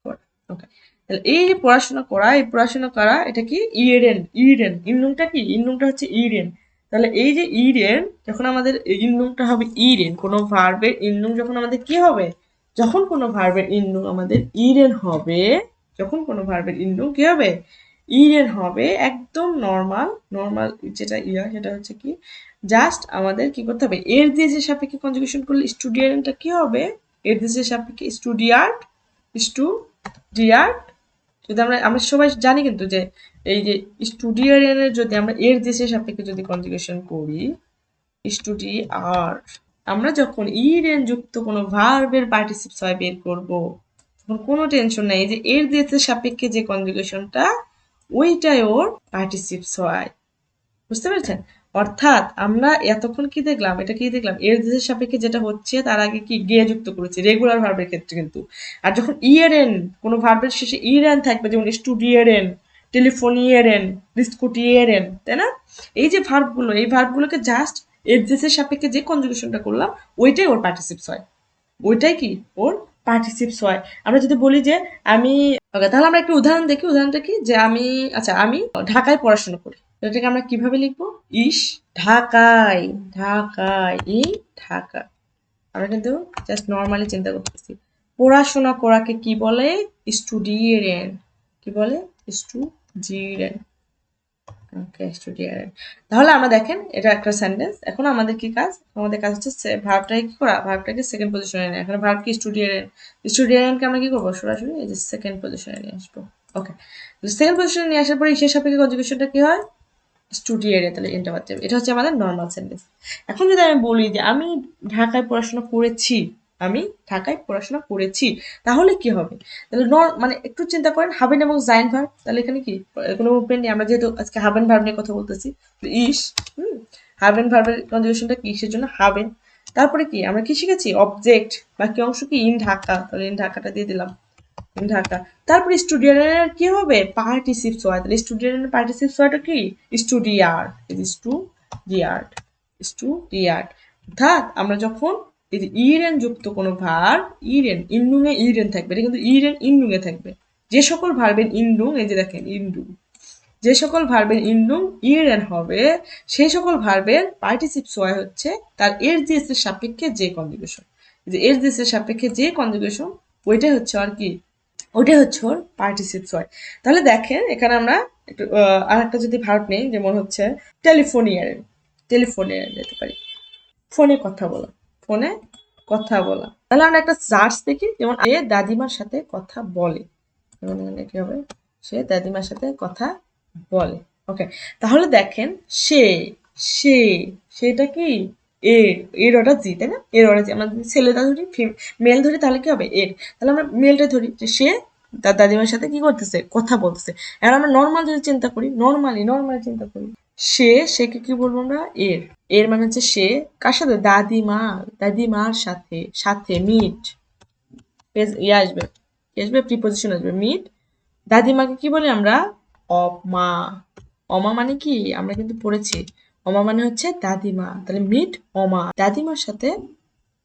করা। ওকে, তাহলে এই যে পড়াশোনা করা, এই পড়াশোনা করা এটা কি, ইরেন, ইরেন, ইন্নুংটা কি, ইন্নুংটা হচ্ছে ইরেন। তাহলে এই যে ইরেন, যখন আমাদের ইন্নুংটা হবে ইরেন, কোনো ভার্বের ইন্নুং যখন আমাদের কি হবে, যখন কোনো ভার্বের ইন্নুং আমাদের ইরেন হবে, যখন কোনো ভার্বের ইন্নুং কি হবে, ইরেন হবে, একদম নর্মাল, নর্মাল যেটা ইয়া সেটা হচ্ছে কি, জাস্ট আমাদের কি করতে হবে, এর দেশের সাপেক্ষে কনজুগেশন করলে স্টুডিয়ারেন্টটা কি হবে, এর দেশের সাপেক্ষে স্টুডিয়ার্ট, স্টুডিয়ার্ট। যদি আমরা আমরা সবাই জানি কিন্তু যে এই যে স্টুডিয়ারের যদি আমরা এর দেশের সাপেক্ষে যদি কনজুগেশন করি, স্টুডিয়ার্ট, আমরা যখন ইরেন যুক্ত কোনো ভার্বের পার্টিসিপস হয় বের করব, তখন কোনো টেনশন নাই, এই যে এর দেশের সাপেক্ষে যে কনজুগেশনটা, ওইটাই ওর পার্টিসিপস হয়, বুঝতে পেরেছেন। অর্থাৎ আমরা এতক্ষণ কি দেখলাম, এটা কি দেখলাম, এর দেশের সাপেক্ষে যেটা হচ্ছে তার আগে কি গে যুক্ত করেছি রেগুলার ভার্বের ক্ষেত্রে কিন্তু। আর যখন ইয়েরেন, কোনো ভার্বের শেষে ইরেন থাকবে, যেমন স্টুডিয়েরেন, টেলিফোনিয়েরেন, ডিসকুটিয়েরেন, তাই না, এই যে ভার্বগুলো, এই ভার্বগুলোকে জাস্ট এর দেশের সাপেক্ষে যে কনজুগেশনটা করলাম, ওইটাই ওর পার্টিসিপস হয়, ওইটাই কি ওর পার্টিসিপস হয়। আমরা যদি বলি যে আমি, ওকে তাহলে আমরা একটা উদাহরণ দেখি, উদাহরণটা কি, যে আমি, আচ্ছা আমি ঢাকায় পড়াশোনা করি, এটাকে আমরা কিভাবে লিখবো, ইস ঢাকায়, ঢাকায়, ই ঢাকা। আমরা কিন্তু জাস্ট নর্মালি চিন্তা করতেছি, পড়াশোনা করাকে কি বলে, স্টুডিয়েরেন, কি বলে, স্টুডিয়েরেন। ওকে স্টুডিয়ারেন। তাহলে আমরা দেখেন এটা একটা সেন্টেন্স। এখন আমাদের কি কাজ, আমাদের কাজ হচ্ছে ভার্বটাকে কি করা, ভার্বটাকে সেকেন্ড পজিশনে নেওয়া। এখানে ভার্ব কি, স্টুডিয়ারেন, স্টুডিয়ারেনকে আমরা কি করবো, সরাসরি এই যে সেকেন্ড পজিশনে নিয়ে আসবো। ওকে, সেকেন্ড পজিশনে নিয়ে আসার পরে সেই সাপেক্ষে কনজুগেশনটা কি হয়, স্টুডিয়ারে, তাহলে এনটা বাদ যাবে। এটা হচ্ছে আমাদের নর্মাল সেন্টেন্স। এখন যদি আমি বলি যে আমি ঢাকায় পড়াশোনা করেছি, আমি ঢাকায় পড়াশোনা করেছি, তাহলে কি হবে, তাহলে মানে একটু চিন্তা করেন, হাবেন এবং জাইন ভার্ব, তাহলে এখানে কি কোনো মুভমেন্ট নেই। আমরা যেহেতু আজকে হাবেন ভার্ব নিয়ে কথা বলতেছি, ইস, হাবেন ভার্বের কনজুগেশনটা কি, সেজন্য হাবেন। তারপরে কি আমরা কি শিখেছি, অবজেক্ট, বাকি অংশ কি, ইন ঢাকা, তাহলে ইন ঢাকাটা দিয়ে দিলাম, ঢাকা। তারপরে স্টুডিয়ারের কি হবে, পার্টিসিপস হয়, তাহলে স্টুডিয়ারের পার্টিসিপস হয়টা কি, স্টুডিয়ার্ট, স্টুডিয়ার্ট, স্টুডিয়ার্ট। অর্থাৎ আমরা যখন এই যে ইরেন যুক্ত কোনো ভার্ব, ইরেন ইন্ডুং এ ইরেন থাকবে, এটা কিন্তু ইরেন ইন্ডুং এ থাকবে। যে সকল ভার্বের ইন্ডুং, এই যে দেখেন ইন্ডুং, যে সকল ভার্বের ইন্ডুং ইরেন হবে, সেই সকল ভার্বের পার্টিসিপস হয় হচ্ছে তার এর জিএস সাপেক্ষে যে কনজুগেশন, যে এর জিএস সাপেক্ষে যে কনজুগেশন, ওইটাই হচ্ছে আর কি ওটাই হচ্ছে ওর পার্টিসিপ হয়। তাহলে দেখেন এখানে আমরা একটু আর একটা যদি ভার্ব নেই, যেমন হচ্ছে টেলিফোনিয়ারেন, টেলিফোনিয়ারেন যেতে পারি, ফোনে কথা বলা, ফোনে কথা বলা। তাহলে আমরা একটা জার্স দেখি, যেমন এ দাদিমার সাথে কথা বলে, যেমন এখানে কি হবে, সে দাদিমার সাথে কথা বলে। ওকে, তাহলে দেখেন সে, সে, সেটা কি এর, এর অর্ডার জি, তাই না? এর অর্ডার জি। আমরা যদি ছেলেটা ধরি, মেল ধরি, তাহলে কি হবে এর। তাহলে আমরা মেলটা ধরি যে সে তার দাদিমার সাথে কি করতেছে, কথা বলতেছে। এবার আমরা নর্মাল যদি চিন্তা করি, নর্মালি চিন্তা করি, সে, সেকে কি বলবো আমরা, এর। এর মানে হচ্ছে সে কার সাথে, দাদিমা, দাদিমার সাথে, সাথে মিট, ইয়ে আসবে, কি আসবে, প্রিপোজিশন আসবে, মিট। দাদিমাকে কি বলি আমরা, অমা। অমা মানে কি, আমরা কিন্তু পড়েছি, অমা মানে হচ্ছে দাদিমা। তাহলে মিট অমা, দাদিমার সাথে,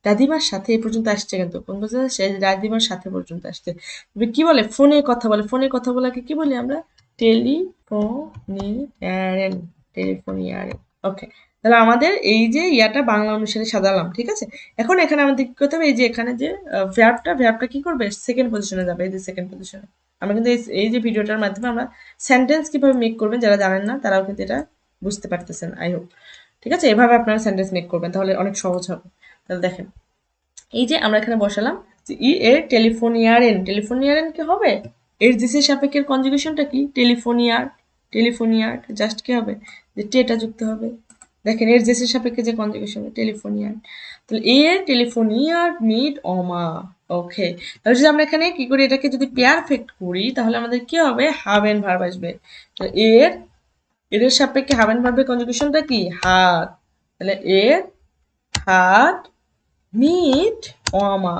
দাদিমার সাথে এই পর্যন্ত আসছে, কিন্তু কোন পর্যন্ত আসছে, দাদিমার সাথে পর্যন্ত আসছে। তবে কি বলে, ফোনে কথা বলে, ফোনে কথা বলাকে কি বলি আমরা, টেলিফোনিয়ারেন, টেলিফোনিয়ারেন। ওকে, তাহলে আমাদের এই যে ইয়াটা বাংলা অনুসারে সাজালাম, ঠিক আছে। এখন এখানে আমাদের কি করতে হবে, এই যে এখানে যে ভ্যাবটা কি করবে, সেকেন্ড পজিশনে যাবে, এই যে সেকেন্ড পজিশনে। আমরা কিন্তু এই যে ভিডিওটার মাধ্যমে আমরা সেন্টেন্স কিভাবে মেক করবেন, যারা জানেন না তারাও কিন্তু এটা বুঝতে পারতেছেন, আই হোপ। ঠিক আছে, এভাবে আপনারা সেন্টেন্স মেক করবেন, তাহলে অনেক সহজ হবে। তাহলে দেখেন, এই যে আমরা এখানে বসালাম যে ই এর টেলিফোনিয়ারেন, টেলিফোনিয়ারেন কি হবে, এর দিসের সাপেক্ষের কনজুগেশনটা কি, টেলিফোনিয়ার, টেলিফোনিয়ার, জাস্ট কি হবে, যে টেটা যুক্ত হবে। দেখেন এর জেসের সাপেক্ষে যে কনজুগেশন, টেলিফোনিয়ার। তাহলে এর টেলিফোনিয়ার মিট অমা। ওকে, তাহলে যদি আমরা এখানে কি করি, এটাকে যদি পেয়ার ফেক্ট করি, তাহলে আমাদের কি হবে, হাবেন ভার্ব আসবে। তো এর, এর সাপেক্ষে হাবেন ভার্বের কনজুগেশনটা কি, হাত। তাহলে এর হাত মিট অমা,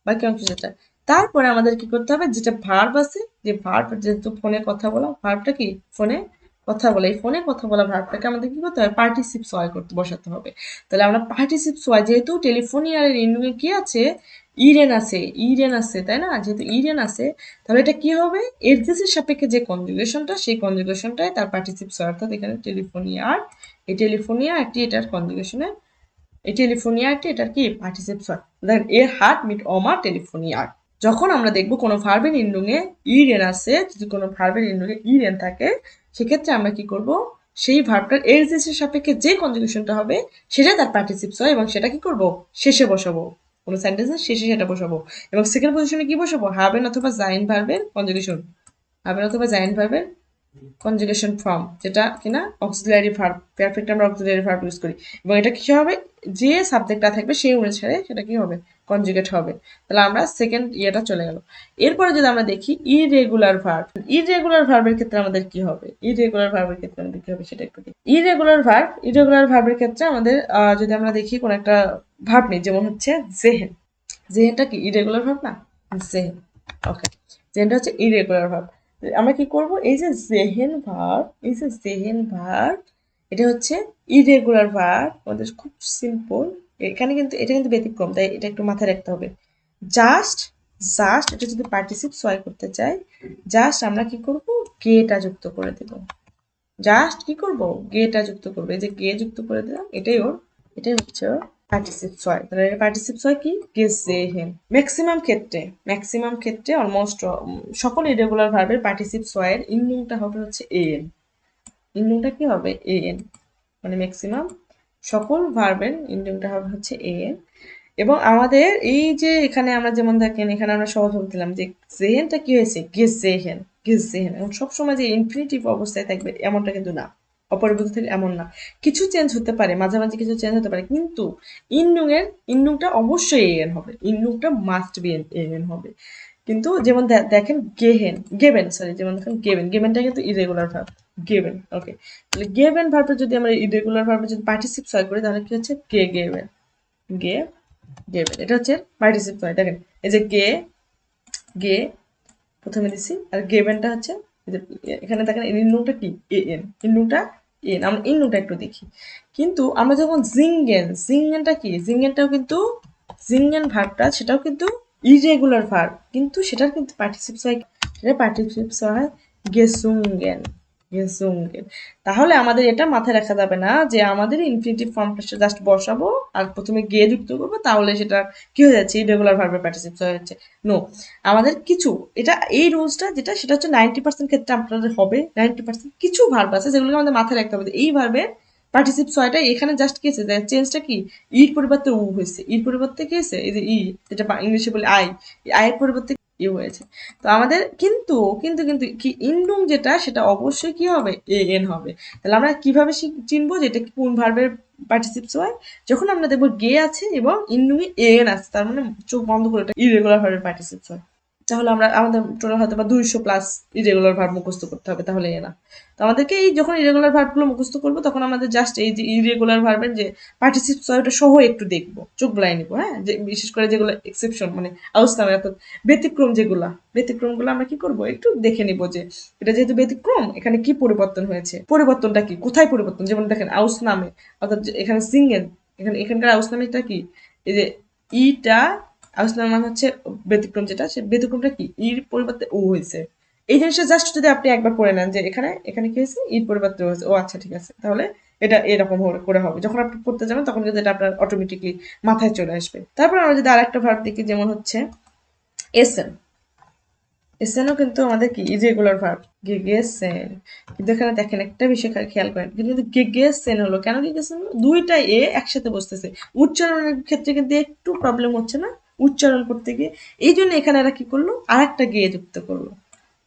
বাকি অংশ যেটা। তারপরে আমাদের কি করতে হবে, যেটা ভার্ব আছে, যে ভার্ব, যেহেতু ফোনে কথা বলা, ভার্বটা কি, ফোনে কথা বলা, এই ফোনে কথা বলা ভার্বটাকে আমাদের কি করতে হবে, পার্টিসিপ সয় করতে বসাতে হবে। তাহলে আমরা পার্টিসিপ সয়, যেহেতু টেলিফোনিয়ারের ইন্ডুয়ে কি আছে, ইরেন আছে, ইরেন আছে, তাই না, যেহেতু ইরেন আছে, তাহলে এটা কি হবে, এর সাপেক্ষে যে কনজুগেশনটা, সেই কনজুগেশনটাই তার পার্টিসিপ সয়, অর্থাৎ এখানে টেলিফোনিয়ার, এই টেলিফোনিয়া একটি এটার কনজুগেশনে, এই টেলিফোনিয়ারটি এটার কি পার্টিসিপস হয়। দেখেন এর হার্ট মিট অমা টেলিফোনিয়ার। যখন আমরা দেখব কোনো ভার্বের ইন্ডুঙে ইরেন আছে, যদি কোনো ভার্বের ইন্ডুঙে ইরেন থাকে, সেক্ষেত্রে আমরা কি করব, সেই ভার্বটার এর সাপেক্ষে যে কনজুগেশনটা হবে সেটা তার পার্টিসিপস হয়, এবং সেটা কি করব, শেষে বসাবো, কোনো সেন্টেন্সের শেষে সেটা বসাবো। এবং সেকেন্ড পজিশনে কি বসাবো, হাবেন অথবা জাইন ভার্বের কনজুগেশন, হাবেন অথবা জাইন ভার্বের কনজুগেশন ফর্ম, যেটা কিনা অক্সিলারি ভার্ব, পারফেক্ট আমরা অক্সিলারি ভার্ব ইউজ করি, এবং এটা কি হবে, যে সাবজেক্টটা থাকবে সেই অনুসারে সেটা কি হবে, কনজুগেট হবে। তাহলে আমরা সেকেন্ড ইয়েটা চলে গেল। এরপরে যদি আমরা দেখি ইরেগুলার ভার্ব, ইরেগুলার ভার্বের ক্ষেত্রে আমাদের কি হবে, ইরেগুলার ভার্বের ক্ষেত্রে আমাদের কি হবে সেটা একটু দেখি। ইরেগুলার ভার্বের ক্ষেত্রে আমাদের যদি আমরা দেখি কোন একটা ভার্ব নেই, যেমন হচ্ছে জেহেন, জেহেনটা কি ইরেগুলার ভার্ব না, জেহেন। ওকে, জেহেনটা হচ্ছে ইরেগুলার ভার্ব। আমরা কি করব, এই যে জেহেন ভার্ব, এই যে জেহেন ভার্ব, এটা হচ্ছে ইরেগুলার ভার্ব, আমাদের খুব সিম্পল। এখানে কিন্তু এটা কিন্তু ব্যতিক্রম, তাই এটা একটু মাথায় রাখতে হবে। জাস্ট, জাস্ট এটা যদি পার্টিসিপ সয় করতে চাই, জাস্ট আমরা কি করব, গেটা যুক্ত করে দেব। জাস্ট কি করব, গেটা যুক্ত করবো, এই যে গে যুক্ত করে দিলাম, এটাই ওর, এটাই হচ্ছে ওর পার্টিসিপ সয়। তাহলে পার্টিসিপ সয় কি, গেসেহেন। ম্যাক্সিমাম ক্ষেত্রে অলমোস্ট সকল ইরেগুলার ভার্বের পার্টিসিপ সয়ের ইন্ডিংটা হবে হচ্ছে এন, ইন্ডিংটা কি হবে, এন, মানে ম্যাক্সিমাম সকল ভার্বের ইন্ডিংটা হবে হচ্ছে এন। এবং আমাদের এই যে এখানে আমরা যেমন দেখেন, এখানে আমরা সহজভাবে দিলাম যে জেহেনটা কি হয়েছে, গেসেহেন, গেসেহেন, এবং সবসময় যে ইনফিনিটিভ অবস্থায় থাকবে এমনটা কিন্তু না, অপরিবর্তিত থাকবে এমন না, কিছু চেঞ্জ হতে পারে, মাঝামাঝি কিছু চেঞ্জ হতে পারে, কিন্তু ইন্ডুংটা অবশ্যই এন হবে, ইন্ডুংটা মাস্ট বি এন হবে। কিন্তু যেমন দেখেন গেহেন, গেবেন, সরি, যেমন দেখেন গেবেন, গেবেনটা কিন্তু ইরেগুলার ভার্ব, গেবেন। ওকে, তাহলে গেবেন ভার্বে যদি আমরা ইরেগুলার ভার্বে যদি পার্টিসিপ সয় করি, তাহলে কি হচ্ছে, গে গেবেন, গে গেবেন, এটা হচ্ছে পার্টিসিপ সয়। দেখেন এই যে গে, গে প্রথমে দিছি, আর গেবেনটা হচ্ছে এই যে এখানে দেখেন ইন্নুটা কি, এন, ইন্নুটা এন, আমরা ইন্নুটা একটু দেখি। কিন্তু আমরা যখন জিঙ্গেন, জিঙ্গেনটা কি, জিঙ্গেনটাও কিন্তু, জিঙ্গেন ভার্বটা সেটাও কিন্তু ইরেগুলার ভার্ব, কিন্তু সেটার কিন্তু পার্টিসিপস হয়, সেটা পার্টিসিপস হয় গেসুঙ্গেন, গেসুঙ্গেন। তাহলে আমাদের এটা মাথায় রাখা যাবে না যে আমাদের ইনফিনিটিভ ফর্মটা জাস্ট বসাবো আর প্রথমে গে যুক্ত করবো, তাহলে সেটা কি হয়ে যাচ্ছে, ইরেগুলার ভার্বের পার্টিসিপেট হয়ে যাচ্ছে। নো, আমাদের কিছু, এটা এই রুলসটা যেটা সেটা হচ্ছে 90% ক্ষেত্রে আপনাদের হবে। 90% কিছু ভার্ব আছে যেগুলোকে আমাদের মাথায় রাখতে হবে। এই ভার্বের পার্টিসিপ ছয়টা এখানে জাস্ট কি হয়েছে, চেঞ্জটা কি, ইর পরিবর্তে উ হয়েছে, ইর পরিবর্তে কি হয়েছে, এই যে ই, যেটা ইংলিশে বলে আই, আয়ের পরিবর্তে ই হয়েছে। তো আমাদের কিন্তু কিন্তু কিন্তু কি ইন্ডুং যেটা সেটা অবশ্যই কি হবে, এ এন হবে। তাহলে আমরা কিভাবে চিনবো যে এটা কোন ভার্বের পার্টিসিপস হয়, যখন আমরা দেখবো গে আছে এবং ইন্ডুং এ এন আছে, তার মানে চোখ বন্ধ করে এটা ইরেগুলার ভার্বের পার্টিসিপস হয়। তাহলে আমরা আমাদের টোটাল হয়তো বা 200+ ইরেগুলার ভার্ব মুখস্থ করতে হবে, তাহলে এ না। তো আমাদেরকে এই যখন ইরেগুলার ভার্বগুলো মুখস্থ করবো তখন আমাদের জাস্ট এই যে ইরেগুলার ভার্বের যে পার্টিসিপস হয় ওটা সহ একটু দেখবো, চোখ বুলাই নিবো। হ্যাঁ, যে বিশেষ করে যেগুলো এক্সেপশন মানে আউসনামে, অর্থাৎ ব্যতিক্রম যেগুলা, ব্যতিক্রমগুলো আমরা কি করব, একটু দেখে নিব যে এটা যেহেতু ব্যতিক্রম এখানে কি পরিবর্তন হয়েছে, পরিবর্তনটা কি, কোথায় পরিবর্তন। যেমন দেখেন আউস নামে, অর্থাৎ এখানে সিঙ্গেল, এখানকার আউস নামেটা কি, এই যে ইটা আউস নাম মানে হচ্ছে ব্যতিক্রম, যেটা সে ব্যতিক্রমটা কি, ইর পরিবর্তে ও হয়েছে। এই জিনিসটা জাস্ট যদি আপনি একবার পড়ে নেন যে এখানে এখানে কি হয়েছে, ইর পরিবর্তে ও হয়েছে, ও আচ্ছা ঠিক আছে, তাহলে এটা এরকম করে হবে। যখন আপনি পড়তে যাবেন তখন কিন্তু এটা আপনার অটোমেটিকলি মাথায় চলে আসবে। তারপর আমরা যদি আরেকটা ভার্ব দেখি, যেমন হচ্ছে এসেন। এসেনও কিন্তু আমাদের কি ইরেগুলার ভার্ব, গেগেসেন। কিন্তু এখানে দেখেন একটা বিষয় খেয়াল করেন, কিন্তু গেগেসেন হলো কেন, গেগেসেন হলো দুইটা এ একসাথে বসতেছে, উচ্চারণের ক্ষেত্রে কিন্তু একটু প্রবলেম হচ্ছে না উচ্চারণ করতে গিয়ে, এই জন্য এখানে এরা কি করলো, আর একটা গে যুক্ত করলো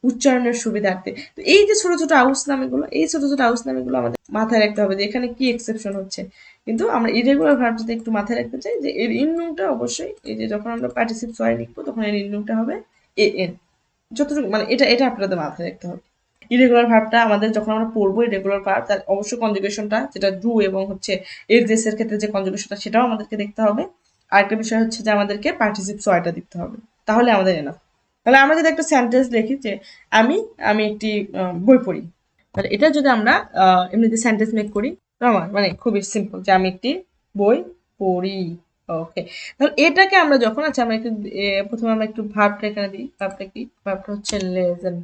উচ্চারণের সুবিধার্থে। তো এই যে ছোট ছোট আউস নামেগুলো, এই ছোট ছোট আউস নামেগুলো আমাদের মাথায় রাখতে হবে যে এখানে কি এক্সেপশন হচ্ছে। কিন্তু আমরা ইরেগুলার ভার্ব যদি একটু মাথায় রাখতে চাই যে এর ইননুটা অবশ্যই, এই যে যখন আমরা পার্টিসিপ সয় লিখবো তখন এর ইননুটা হবে এ এন। যতটুকু মানে এটা এটা আপনাদের মাথায় রাখতে হবে। ইরেগুলার ভার্বটা আমাদের যখন আমরা পড়বো ইরেগুলার ভার্ব, তার অবশ্যই কনজুগেশনটা যেটা ডু এবং হচ্ছে এর দেশের ক্ষেত্রে যে কনজুগেশনটা সেটাও আমাদেরকে দেখতে হবে। আরেকটা বিষয় হচ্ছে যে আমাদেরকে পার্টিসিপ সয়টা দিতে হবে, তাহলে আমাদের এনাফ। তাহলে আমরা যদি একটা সেন্টেন্স লিখি যে আমি আমি একটি বই পড়ি, তাহলে এটা যদি আমরা এমনিতে সেন্টেন্স মেক করি, আমার মানে খুবই সিম্পল যে আমি একটি বই পড়ি। ওকে, তাহলে এটাকে আমরা যখন, আচ্ছা আমরা একটু প্রথমে আমরা একটু ভার্বটা এখানে দিই। ভার্বটা কি, ভার্বটা হচ্ছে লেজেন,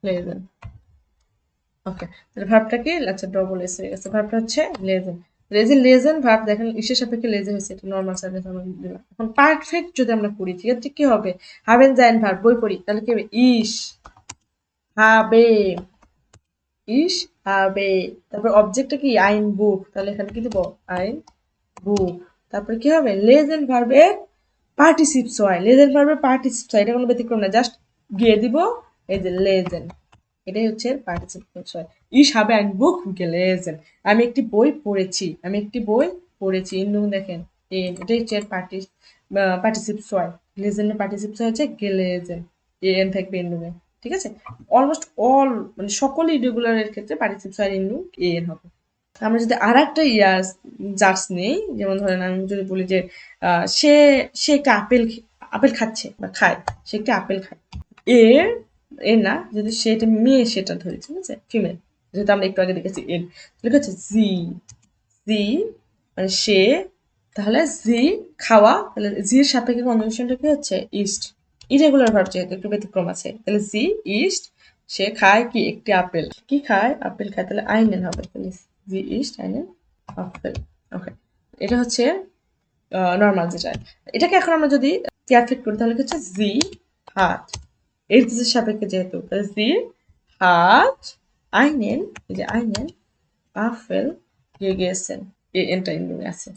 লেজেন। ওকে, তাহলে ভার্বটা কি, আচ্ছা ডবল এস হয়ে গেছে, ভার্বটা হচ্ছে লেজেন। লেজেন লেজেন ভার্ব দেখেন ইসের সাপেক্ষে লেজে হয়েছে, এটা নর্মাল সার্ভিস আমরা দিলাম। এখন পারফেক্ট যদি আমরা করি, ঠিক আছে, কি হবে, হাবেন জাইন ভার্ব বই পড়ি, তাহলে কি হবে, ইস habe, ইস habe। তারপর অবজেক্টটা কি, আইন বুক, তাহলে এখানে কি দেবো, আইন বুক। তারপর কি হবে, লেজেন্ড ভার্বের পার্টিসিপস হয়, লেজেন্ড ভার্বের পার্টিসিপস হয়, এটা কোনো ব্যতিক্রম না, জাস্ট গিয়ে দিব এই যে লেজেন্ড, এটাই হচ্ছে পার্টিসিপস হয়। ইস habe ein Buch gelesen, আমি একটি বই পড়েছি, আমি একটি বই পড়েছি। ইন্ডুং দেখেন এটাই হচ্ছে পার্টিসিপস হয়। লেজেন্ডের পার্টিসিপস হচ্ছে গেলেজেন, এন থাকবে ইন্ডুঙে। ঠিক আছে, অলমোস্ট অল মানে সকল ইরেগুলারের ক্ষেত্রে পার্টিসিপস হয় ইন্ডুং এন হবে। আমরা যদি আর একটা ইয়ার জাজ নেই, যেমন ধরেন আমি যদি বলি যে সে সে একটা আপেল আপেল খাচ্ছে বা খায়, সে একটা আপেল খায়, এর এর না, যদি সে এটা মেয়ে সেটা ধরি, ঠিক আছে, ফিমেল, যেহেতু আমরা একটু আগে দেখেছি এর, তাহলে হচ্ছে জি, জি মানে সে, তাহলে জি খাওয়া, তাহলে জির সাপেক্ষে কনজুগেশনটা কি হচ্ছে, ইস্ট। ইরেগুলার ভার্ব যেহেতু একটু ব্যতিক্রম আছে, তাহলে জি ইস্ট, সে খায় কি, একটি আপেল, কি খায়, আপেল খায়, তাহলে আইনেন হবে, তাহলে জি ইস্ট আইনেন আপেল। ওকে, এটা হচ্ছে নর্মাল যেটা। এটাকে এখন আমরা যদি ক্যাফেট করি তাহলে কি হচ্ছে, জি হাত, এর দেশের সাপেক্ষে যেহেতু, তাহলে জি হাত আইনেন, এই যে আইনেন আপেল গেগেসেন, এ এনটা ইন্ডুনে আছে,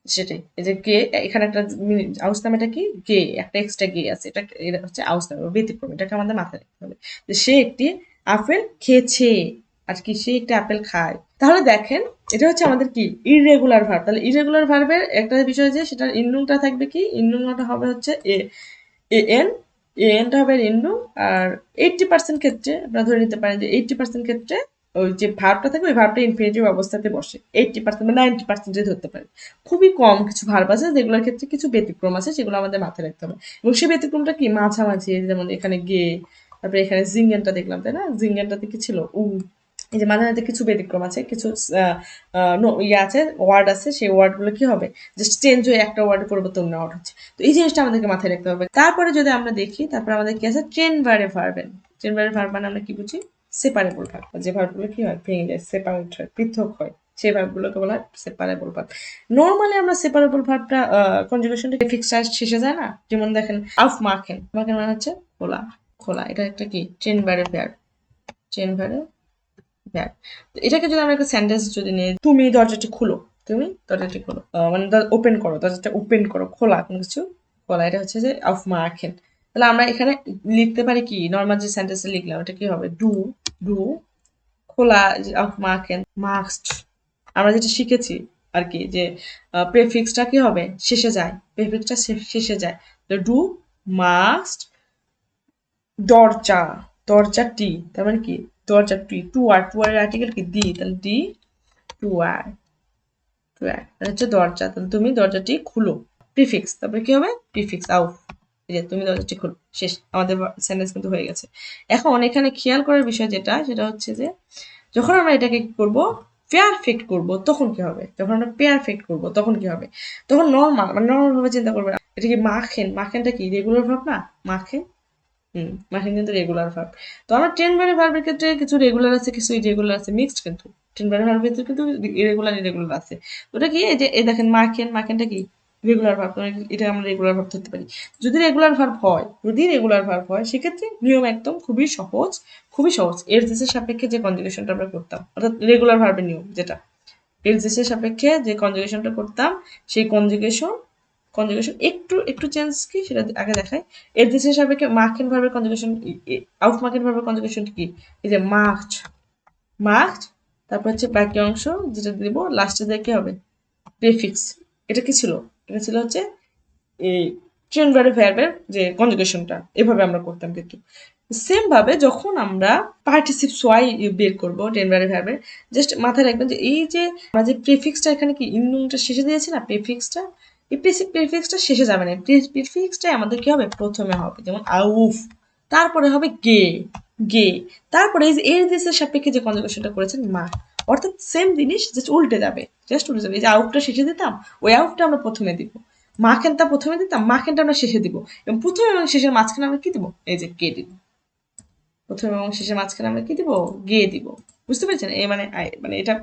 সেটাই। এই যে গে, এখানে একটা আউস নাম, এটা কি গে, একটা এক্সট্রা গে আছে, এটা এটা হচ্ছে আউস নাম ব্যতিক্রম, এটাকে আমাদের মাথায় রাখতে হবে যে সে একটি আপেল খেয়েছে, আর কি সে একটি আপেল খায়। তাহলে দেখেন এটা হচ্ছে আমাদের কি ইররেগুলার ভার্ব। তাহলে ইররেগুলার ভার্বের একটা বিষয় যে সেটার ইন্ডুংটা থাকবে কি, ইন্ডুংটা হবে হচ্ছে এ এ এন, এ এনটা হবে ইন্ডুং। আর 80% ক্ষেত্রে আপনারা ধরে নিতে পারেন যে 80% ক্ষেত্রে ওই যে ভার্বটা থাকবে ওই ভার্বটা ইনফিনিটিভ অবস্থাতে বসে, 80% বা 90% ধরতে পারেন। খুবই কম কিছু ভার্ব আছে যেগুলোর ক্ষেত্রে কিছু ব্যতিক্রম আছে, সেগুলো আমাদের মাথায় রাখতে হবে। এবং সেই ব্যতিক্রমটা কি, মাঝামাঝি, যেমন এখানে গে, তারপরে এখানে জিঙ্গেনটা দেখলাম, তাই না, জিঙ্গেনটাতে কি ছিল, এই যে মাঝে মাঝে কিছু ব্যতিক্রম আছে, কিছু ইয়ে আছে, ওয়ার্ড আছে, সেই ওয়ার্ড গুলো কি হবে, জাস্ট চেঞ্জ হয়ে একটা ওয়ার্ডের পরিবর্তে অন্য ওয়ার্ড হচ্ছে। তো এই জিনিসটা আমাদেরকে মাথায় রাখতে হবে। তারপরে যদি আমরা দেখি, তারপরে আমাদের কি আছে, ট্রেন বারে ভার্বেন। ট্রেন বারে ভার্ব মানে আমরা কি বুঝি, সেপারেবল ভার্ব, যে ভার্বগুলো কি হয় ভেঙে যায়, সেপারেট হয়, পৃথক হয়, সেই ভার্বগুলোকে বলা হয় সেপারেবল ভার্ব। নর্মালি আমরা সেপারেবল ভার্বটা কনজুগেশনটা প্রিফিক্সটা শেষে যায় না, যেমন দেখেন আফ মাখেন, মাখেন মানে হচ্ছে খোলা, খোলা, এটা একটা কি চেন ভার্ব, চেন ভার্ব। তো এটাকে যদি আমরা একটা সেন্টেন্স যদি নিই, তুমি দরজাটি খুলো, তুমি দরজাটি খোলো, মানে ওপেন করো, দরজাটা ওপেন করো, খোলা, কোনো কিছু খোলা, এটা হচ্ছে যে অফ মার্কেন। তাহলে আমরা এখানে লিখতে পারি কি, নর্মাল যে সেন্টেন্সটা লিখলাম এটা কি হবে, ডু, ডু খোলা অফ মার্কেন, মাস্ট। আমরা যেটা শিখেছি আর কি, যে প্রেফিক্সটা কি হবে শেষে যায়, প্রেফিক্সটা শেষে যায়, ডু মাস্ট দরজা, দরজাটি, তার মানে কি দরজাটি, টু আর আর্টিকেল কি দি, তাহলে ডি টু আর, টু আর তাহলে হচ্ছে দরজা, তাহলে তুমি দরজাটি খুলো, প্রিফিক্স, তারপরে কি হবে প্রিফিক্স আউট, এই যে তুমি দরজাটি খুলো, শেষ, আমাদের সেন্টেন্স কিন্তু হয়ে গেছে। এখন এখানে খেয়াল করার বিষয় যেটা, সেটা হচ্ছে যে যখন আমরা এটাকে কি করব, পেয়ারফেক্ট করব, তখন কি হবে, যখন আমরা পেয়ারফেক্ট করব তখন কি হবে, তখন নর্মাল, মানে নর্মাল ভাবে চিন্তা করবে, এটা কি মাখেন, মাখেনটা কি রেগুলার ভাব না, মাখেন, মাখেন কিন্তু রেগুলার ভার্ব। তো আমার টেন বারে ভার্বের ক্ষেত্রে কিছু রেগুলার আছে, কিছু ইরেগুলার আছে, মিক্সড কিন্তু টেন বারে ভার্বের ক্ষেত্রে কিন্তু ইরেগুলার আছে। ওটা কি, এই যে এই দেখেন মাখেন, মাখেনটা কি রেগুলার ভার্ব, এটা আমরা রেগুলার ভার্ব ধরতে পারি। যদি রেগুলার ভার্ব হয়, যদি রেগুলার ভার্ব হয়, সেক্ষেত্রে নিয়ম একদম খুবই সহজ, খুবই সহজ, এর দেশের সাপেক্ষে যে কনজুগেশনটা আমরা করতাম, অর্থাৎ রেগুলার ভার্বের নিয়ম যেটা, এর দেশের সাপেক্ষে যে কনজুগেশনটা করতাম, সেই কনজুগেশন, কনজুগেশন একটু একটু চেঞ্জ কি সেটা আগে দেখায়। এর দেশের সাপেক্ষে মার্কেন ভার্বের কনজুগেশন, আউট মার্কেন ভার্বের কনজুগেশন কি, এই যে মার্কড, মার্কড, তারপর হচ্ছে বাকি অংশ যেটা দিব লাস্টে দিয়ে কি হবে প্রিফিক্স। এটা কি ছিল, এটা ছিল হচ্ছে এই ট্রেন ভার্বের যে কনজুগেশনটা, এভাবে আমরা করতাম। কিন্তু সেম ভাবে যখন আমরা পার্টিসিপস ওয়াই বের করবো টেন ভার্বের, জাস্ট মাথায় রাখবেন যে এই যে আমরা যে প্রিফিক্সটা এখানে কি ইনটা শেষে দিয়েছি না, প্রিফিক্সটা, এই প্রিফিক্সটা শেষে যাবে না, প্রিফিক্সটাই আমাদের কি হবে প্রথমে হবে, যেমন আউফ, তারপরে হবে গে, গে, তারপরে এই যে এর দেশের সাপেক্ষে যে কনজুগেশনটা করেছেন মা, অর্থাৎ সেম জিনিস জাস্ট উল্টে যাবে, জাস্ট উল্টে যাবে। এই যে আউফটা শেষে দিতাম, ওই আউফটা আমরা প্রথমে দিব, মাখেনটা প্রথমে দিতাম, মাখেনটা আমরা শেষে দিব, এবং প্রথমে এবং শেষের মাঝখানে আমরা কি দিব, এই যে গে দিব, প্রথমে এবং শেষের মাঝখানে আমরা কি দিব, গে দিব। বুঝতে পেরেছেন, এই মানে মানে এটা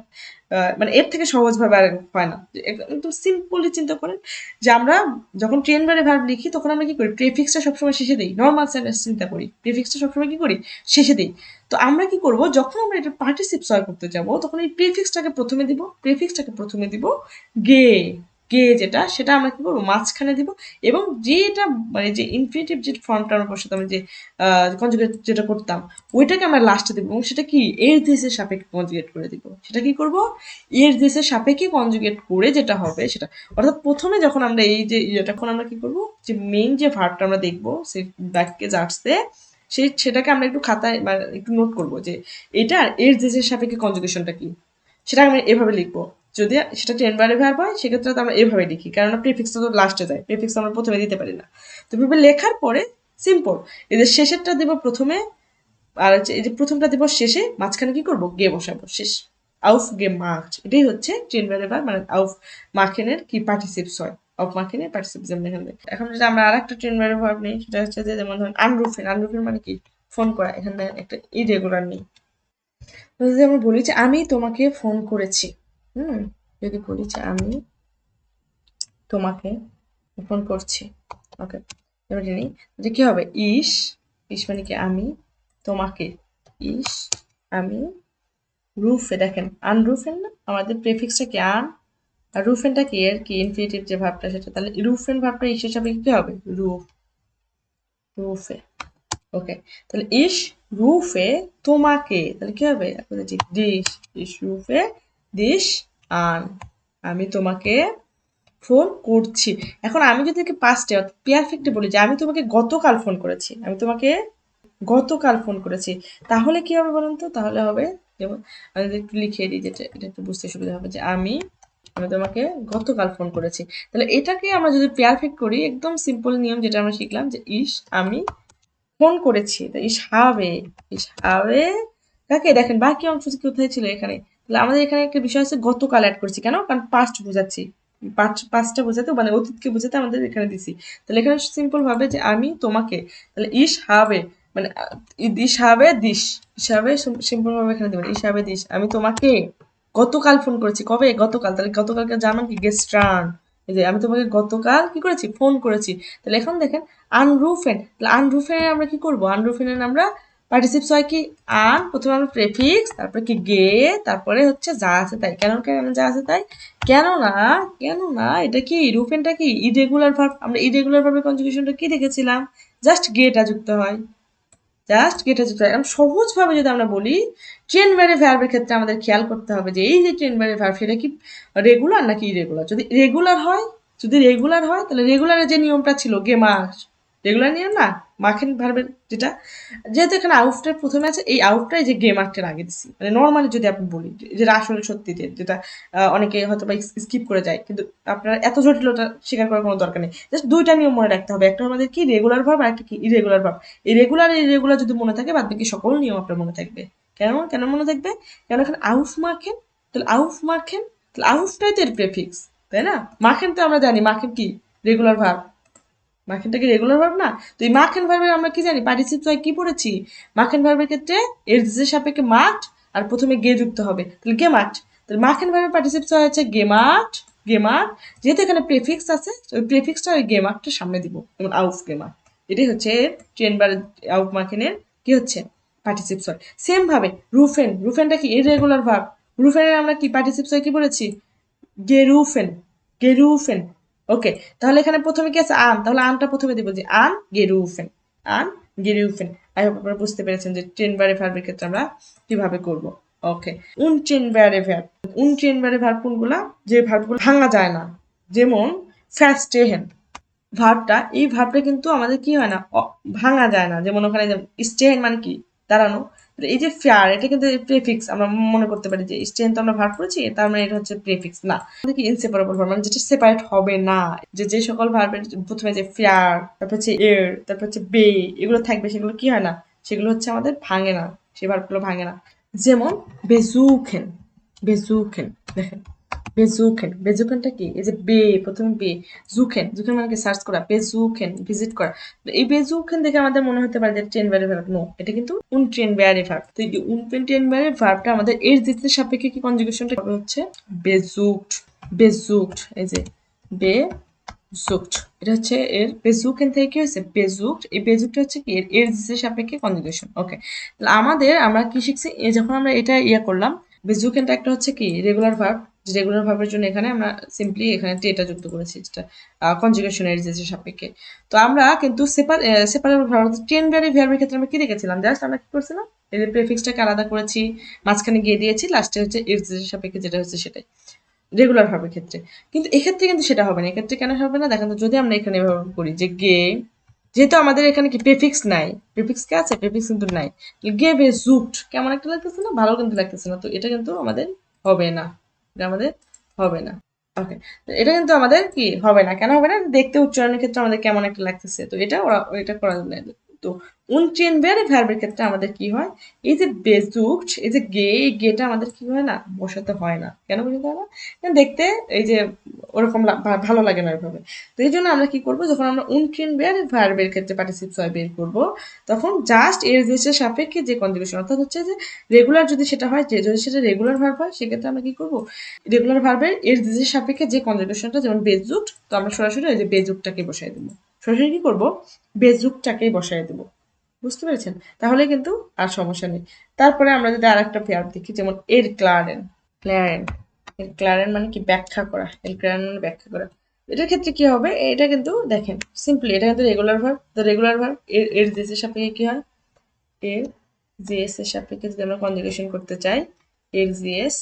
মানে এর থেকে সহজ ভাবে আর হয় না, একদম সিম্পলি চিন্তা করেন যে আমরা যখন ট্রেন বারে ভার্ব লিখি তখন আমরা কি করি, প্রিফিক্সটা সবসময় শেষে দিই, নর্মাল সেন্টেন্স চিন্তা করি, প্রিফিক্সটা সবসময় কি করি শেষে দিই। তো আমরা কি করব, যখন আমরা এটা পার্টিসিপ সয় করতে যাব, তখন এই প্রিফিক্সটাকে প্রথমে দিব, প্রিফিক্সটাকে প্রথমে দিব, গে, গে যেটা সেটা আমরা কি করবো মাঝখানে দিব, এবং যেটা মানে যে ইনফিনিটিভ যে ফর্মটা আমরা বসাতাম, যে কনজুগেট যেটা করতাম, ওইটাকে আমরা লাস্টে দিব, এবং সেটা কি এর দেশের সাপেক্ষে কনজুগেট করে দিব। সেটা কি করব, এর দেশের সাপেক্ষে কনজুগেট করে যেটা হবে সেটা, অর্থাৎ প্রথমে যখন আমরা এই যে তখন আমরা কি করব, যে মেইন যে ভার্বটা আমরা দেখবো সেই বাক্যে যাচ্ছে, সেটাকে আমরা একটু খাতায় মানে একটু নোট করব যে এটা এর দেশের সাপেক্ষে কনজুগেশনটা কি, সেটা আমি এভাবে লিখবো। যদি সেটা টেন বারে ভার্ব হয় সেক্ষেত্রে তো আমরা এভাবে লিখি, কারণ প্রিফিক্সটা তো লাস্টে যায়, প্রিফিক্স আমরা প্রথমে দিতে পারি না। তো এভাবে লেখার পরে সিম্পল, এদের শেষেরটা দেবো প্রথমে, আর হচ্ছে এই যে প্রথমটা দেবো শেষে, মাঝখানে কি করবো গে বসাবো, শেষ, আউফ গে মার্কড, এটাই হচ্ছে টেন বারে ভার্ব, মানে আউফ মার্কেনের কি পার্টিসিপস হয়, অফ মার্কেনের পার্টিসিপস যেমন এখানে। এখন যদি আমরা আরেকটা টেন বারে ভার্ব নিই, সেটা হচ্ছে যে যেমন ধরুন আনরুফেন, আনরুফেন মানে কি ফোন করা, এখানে একটা ইরেগুলার নেই। যদি আমরা বলি যে আমি তোমাকে ফোন করেছি, হুম, যদি বলি যে আমি তোমাকে ফোন করছি, ওকে, এবার জানি যে কি হবে, ইস, ইস মানে কি আমি, তোমাকে, ইস, আমি, রুফে, দেখেন আনরুফেন না, আমাদের প্রেফিক্সটা কি আন, আর রুফেনটা কি এর কি ইনফিনিটিভ যে ভাবটা সেটা, তাহলে রুফেন ভাবটা ইস হিসাবে কি হবে, রুফ, রুফে, ওকে। তাহলে ইস রুফে তোমাকে, তাহলে কি হবে, ডিশ, ইস রুফে দিশ আন, আমি তোমাকে ফোন করছি। এখন আমি যদি পাস্টে পারফেক্টে বলি যে আমি তোমাকে গতকাল ফোন করেছি, আমি তোমাকে গতকাল ফোন করেছি, তাহলে কি হবে বলুন তো, তাহলে হবে যেমন আমি যদি একটু লিখে দিই, যেটা এটা একটু বুঝতে সুবিধা হবে, যে আমি আমি তোমাকে গতকাল ফোন করেছি। তাহলে এটাকে আমরা যদি পারফেক্ট করি, একদম সিম্পল নিয়ম যেটা আমরা শিখলাম, যে ইস আমি ফোন করেছি, তো ইস হাবে, ইস হাবে কাকে, দেখেন বাকি অংশ কোথায় ছিল এখানে, তাহলে আমাদের এখানে একটা বিষয় আছে গতকাল অ্যাড করছি, কেন, কারণ পাস্ট বোঝাচ্ছি, পাস্টটা বোঝাতে মানে অতীতকে বোঝাতে আমাদের এখানে দিছি। তাহলে এখানে সিম্পল ভাবে যে আমি তোমাকে, তাহলে ইস হাবে মানে ইস হবে দিস, হিসাবে সিম্পল ভাবে এখানে দেবেন হিসাবে দিস। আমি তোমাকে গতকাল ফোন করেছি। কবে? গতকাল। তাহলে গতকালকে জার্মান কি গেস্ট্রান। এই যে আমি তোমাকে গতকাল কি করেছি? ফোন করেছি। তাহলে এখন দেখেন আনরুফেন। তাহলে আনরুফেন আমরা কি করব? আনরুফেনের আমরা পার্টিসিপস হয় কি আন, প্রথমে আমরা প্রেফিক্স, তারপরে কি গে, তারপরে হচ্ছে যা আছে তাই। কেন কেন যা আছে তাই? কেননা কেননা এটা কি রুফেনটা কি ইরেগুলার ভার্ব। আমরা ইরেগুলার ভার্বের কনজুগেশনটা কি দেখেছিলাম? জাস্ট গেটা যুক্ত হয়, জাস্ট গেটা যুক্ত হয়। এখন সহজভাবে যদি আমরা বলি ট্রেন বাইরে ভার্বের ক্ষেত্রে আমাদের খেয়াল করতে হবে যে এই যে ট্রেন বাইরে ভার্ব সেটা কি রেগুলার নাকি ইরেগুলার। যদি রেগুলার হয়, যদি রেগুলার হয় তাহলে রেগুলারের যে নিয়মটা ছিল গে মাস, রেগুলার নিয়ম না, মাখেন ভার্বের যেটা, যেহেতু এখানে আউটটার প্রথমে আছে এই আউটটাই যে গে মার্কটার আগে দিচ্ছি। মানে নর্মালি যদি আপনি বলি যেটা আসলে সত্যি, যেটা অনেকে হয়তো বা স্কিপ করে যায়, কিন্তু আপনার এত জটিলতা স্বীকার করার কোনো দরকার নেই। জাস্ট দুইটা নিয়ম মনে রাখতে হবে, একটা আমাদের কি রেগুলার ভার্ব আর একটা কি ইরেগুলার ভার্ব। এই রেগুলার ইরেগুলার যদি মনে থাকে বাদ বাকি সকল নিয়ম আপনার মনে থাকবে। কেন কেন মনে থাকবে? কারণ এখানে আউফ মাখেন, তাহলে আউফ মাখেন, তাহলে আউফটাই তো এর প্রেফিক্স, তাই না? মাখেন তো আমরা জানি মাখেন কি রেগুলার ভার্ব, মাখেনটা কি রেগুলার ভার্ব না? তো এই মাখেন ভার্বের আমরা কি জানি পার্টিসিপস হয় কি পড়েছি? মাখেন ভার্বের ক্ষেত্রে এর যে সাপেক্ষে মাঠ আর প্রথমে গে যুক্ত হবে, তাহলে গে মাঠ। তাহলে মাখেন ভার্বের পার্টিসিপস হচ্ছে গে মাঠ, গে মাঠ। যেহেতু এখানে প্রেফিক্স আছে ওই প্রেফিক্সটা ওই গে মাঠটা সামনে দিব, যেমন আউফ গে মাঠ। এটাই হচ্ছে ট্রেন বার আউফ মাখেনের কি হচ্ছে পার্টিসিপস হয়। সেম ভাবে রুফেন, রুফেনটা কি ইররেগুলার ভার্ব। রুফেনের আমরা কি পার্টিসিপস হয় কি বলেছি? গেরুফেন, গেরুফেন। ওকে, তাহলে এখানে প্রথমে কি আছে আন, তাহলে আনটা প্রথমে দিব যে আন গেরুফেন, আন গেরুফেন। আই হোপ আপনারা বুঝতে পেরেছেন যে টেন বারে ভার্বের ক্ষেত্রে আমরা কিভাবে করব। ওকে, উন টেন বারে ভার্ব, উন টেন বারে ভার্ব কোনগুলা? যে ভার্বগুলো ভাঙা যায় না, যেমন ফ্যাস্টেহেন ভার্বটা, এই ভার্বটা কিন্তু আমাদের কি হয় না ভাঙা যায় না। যেমন ওখানে স্টেহেন মানে কি দাঁড়ানো, এই যে ফেয়ার এটা কিন্তু প্রেফিক্স। আমরা মনে করতে পারি যে স্টেহেন তো আমরা ভার্ব করেছি তার মানে এটা হচ্ছে প্রেফিক্স না, আমাদের কি ইনসেপারেবল ভার্ব, মানে যেটা সেপারেট হবে না। যে যে সকল ভার্বের প্রথমে যে ফেয়ার, তারপর হচ্ছে এর, তারপর হচ্ছে বে, এগুলো থাকবে সেগুলো কি হয় না, সেগুলো হচ্ছে আমাদের ভাঙে না, সেই ভার্বগুলো ভাঙে না। যেমন বেজুখেন, বেজুখেন দেখেন বেজুখেন, বেজুখেনটা কি? এই যে বে, প্রথমে বে, জুখেন, জুখেন মানে কি সার্চ করা, বেজুখেন ভিজিট করা। তো এই বেজুখেন দেখে আমাদের মনে হতে পারে যে ট্রেন ব্যারে ভার্ব, নো, এটা কিন্তু উনট্রেন ব্যারে ভার্ব। তো এই উনট্রেন ব্যারে ভার্বটা আমাদের এর দিতে সাপেক্ষে কি কনজুগেশনটা হবে হচ্ছে বেজুকড, বেজুকড। এই যে বে জুকড, এটা হচ্ছে এর বেজুকেন থেকে কি হয়েছে বেজুকড। এই বেজুকটা হচ্ছে কি এর এর দিতে সাপেক্ষে কনজুগেশন। ওকে, তাহলে আমাদের আমরা কি শিখছি যখন আমরা এটা ইয়ে করলাম, বেজুকেনটা একটা হচ্ছে কি রেগুলার ভার্ব, রেগুলার ভার্বের জন্য এখানে আমরা সিম্পলি এখানে টেটা যুক্ত করেছি, যেটা কনজুগেশনের যে সাপেক্ষে। তো আমরা কিন্তু সেপারেবল ভার্ব টেন ভ্যারি ভার্বের ক্ষেত্রে আমরা কি দেখেছিলাম? জাস্ট আমরা কি করছিলাম এর প্রেফিক্সটাকে আলাদা করেছি, মাঝখানে গিয়ে দিয়েছি, লাস্টে হচ্ছে এর যে সাপেক্ষে যেটা হচ্ছে সেটাই রেগুলার ভার্বের ক্ষেত্রে। কিন্তু এক্ষেত্রে কিন্তু সেটা হবে না। এক্ষেত্রে কেন হবে না দেখেন তো, যদি আমরা এখানে এভাবে করি যে গে, যেহেতু আমাদের এখানে কি প্রেফিক্স নাই, প্রেফিক্স কে আছে? প্রেফিক্স কিন্তু নাই। গে বে জুকড কেমন একটা লাগতেছে না, ভালো কিন্তু লাগতেছে না। তো এটা কিন্তু আমাদের হবে না, এটা আমাদের হবে না। ওকে, এটা কিন্তু আমাদের কি হবে না, কেন হবে না? দেখতে উচ্চারণের ক্ষেত্রে আমাদের কেমন একটা লাগতেছে, তো এটা ওরা এটা করা যাবে না। তো উনট্রেনবারে ভার্বের ক্ষেত্রে আমাদের কি হয়, এই যে বেজুকড, এই যে গে, এই গেটা আমাদের কি হয় না, বসাতে হয় না। কেন বসাতে হয় না? কারণ দেখতে এই যে ওরকম ভালো লাগে না ওইভাবে। তো এই জন্য আমরা কি করবো, যখন আমরা উনট্রেনবারে ভার্বের ক্ষেত্রে পার্টিসিপস হয় বের করবো, তখন জাস্ট এর দেশের সাপেক্ষে যে কনজুগেশন, অর্থাৎ হচ্ছে যে রেগুলার যদি সেটা হয়, যে যদি সেটা রেগুলার ভার্ব হয় সেক্ষেত্রে আমরা কি করবো, রেগুলার ভার্বের এর দেশের সাপেক্ষে যে কনজুগেশনটা, যেমন বেজুকড, তো আমরা সরাসরি ওই যে বেজুকটাকে বসাই দেবো, সরাসরি কি করবো বেজুকটাকেই বসাই দেবো। বুঝতে পেরেছেন? তাহলে কিন্তু আর সমস্যা নেই। তারপরে আমরা যদি আর একটা পেয়ার দেখি, যেমন এর ক্লারেন, ক্ল্যারেন, এর ক্লারেন মানে কি ব্যাখ্যা করা, এর ক্লারেন মানে ব্যাখ্যা করা। এটার ক্ষেত্রে কি হবে, এটা কিন্তু দেখেন সিম্পলি এটা কিন্তু রেগুলার ভার্ব। তো রেগুলার ভার্ব এর এর জেসের সাপেক্ষে কি হয়, এর জেএস এর সাপেক্ষে যদি আমরা কনজুগেশন করতে চাই, এর জিএস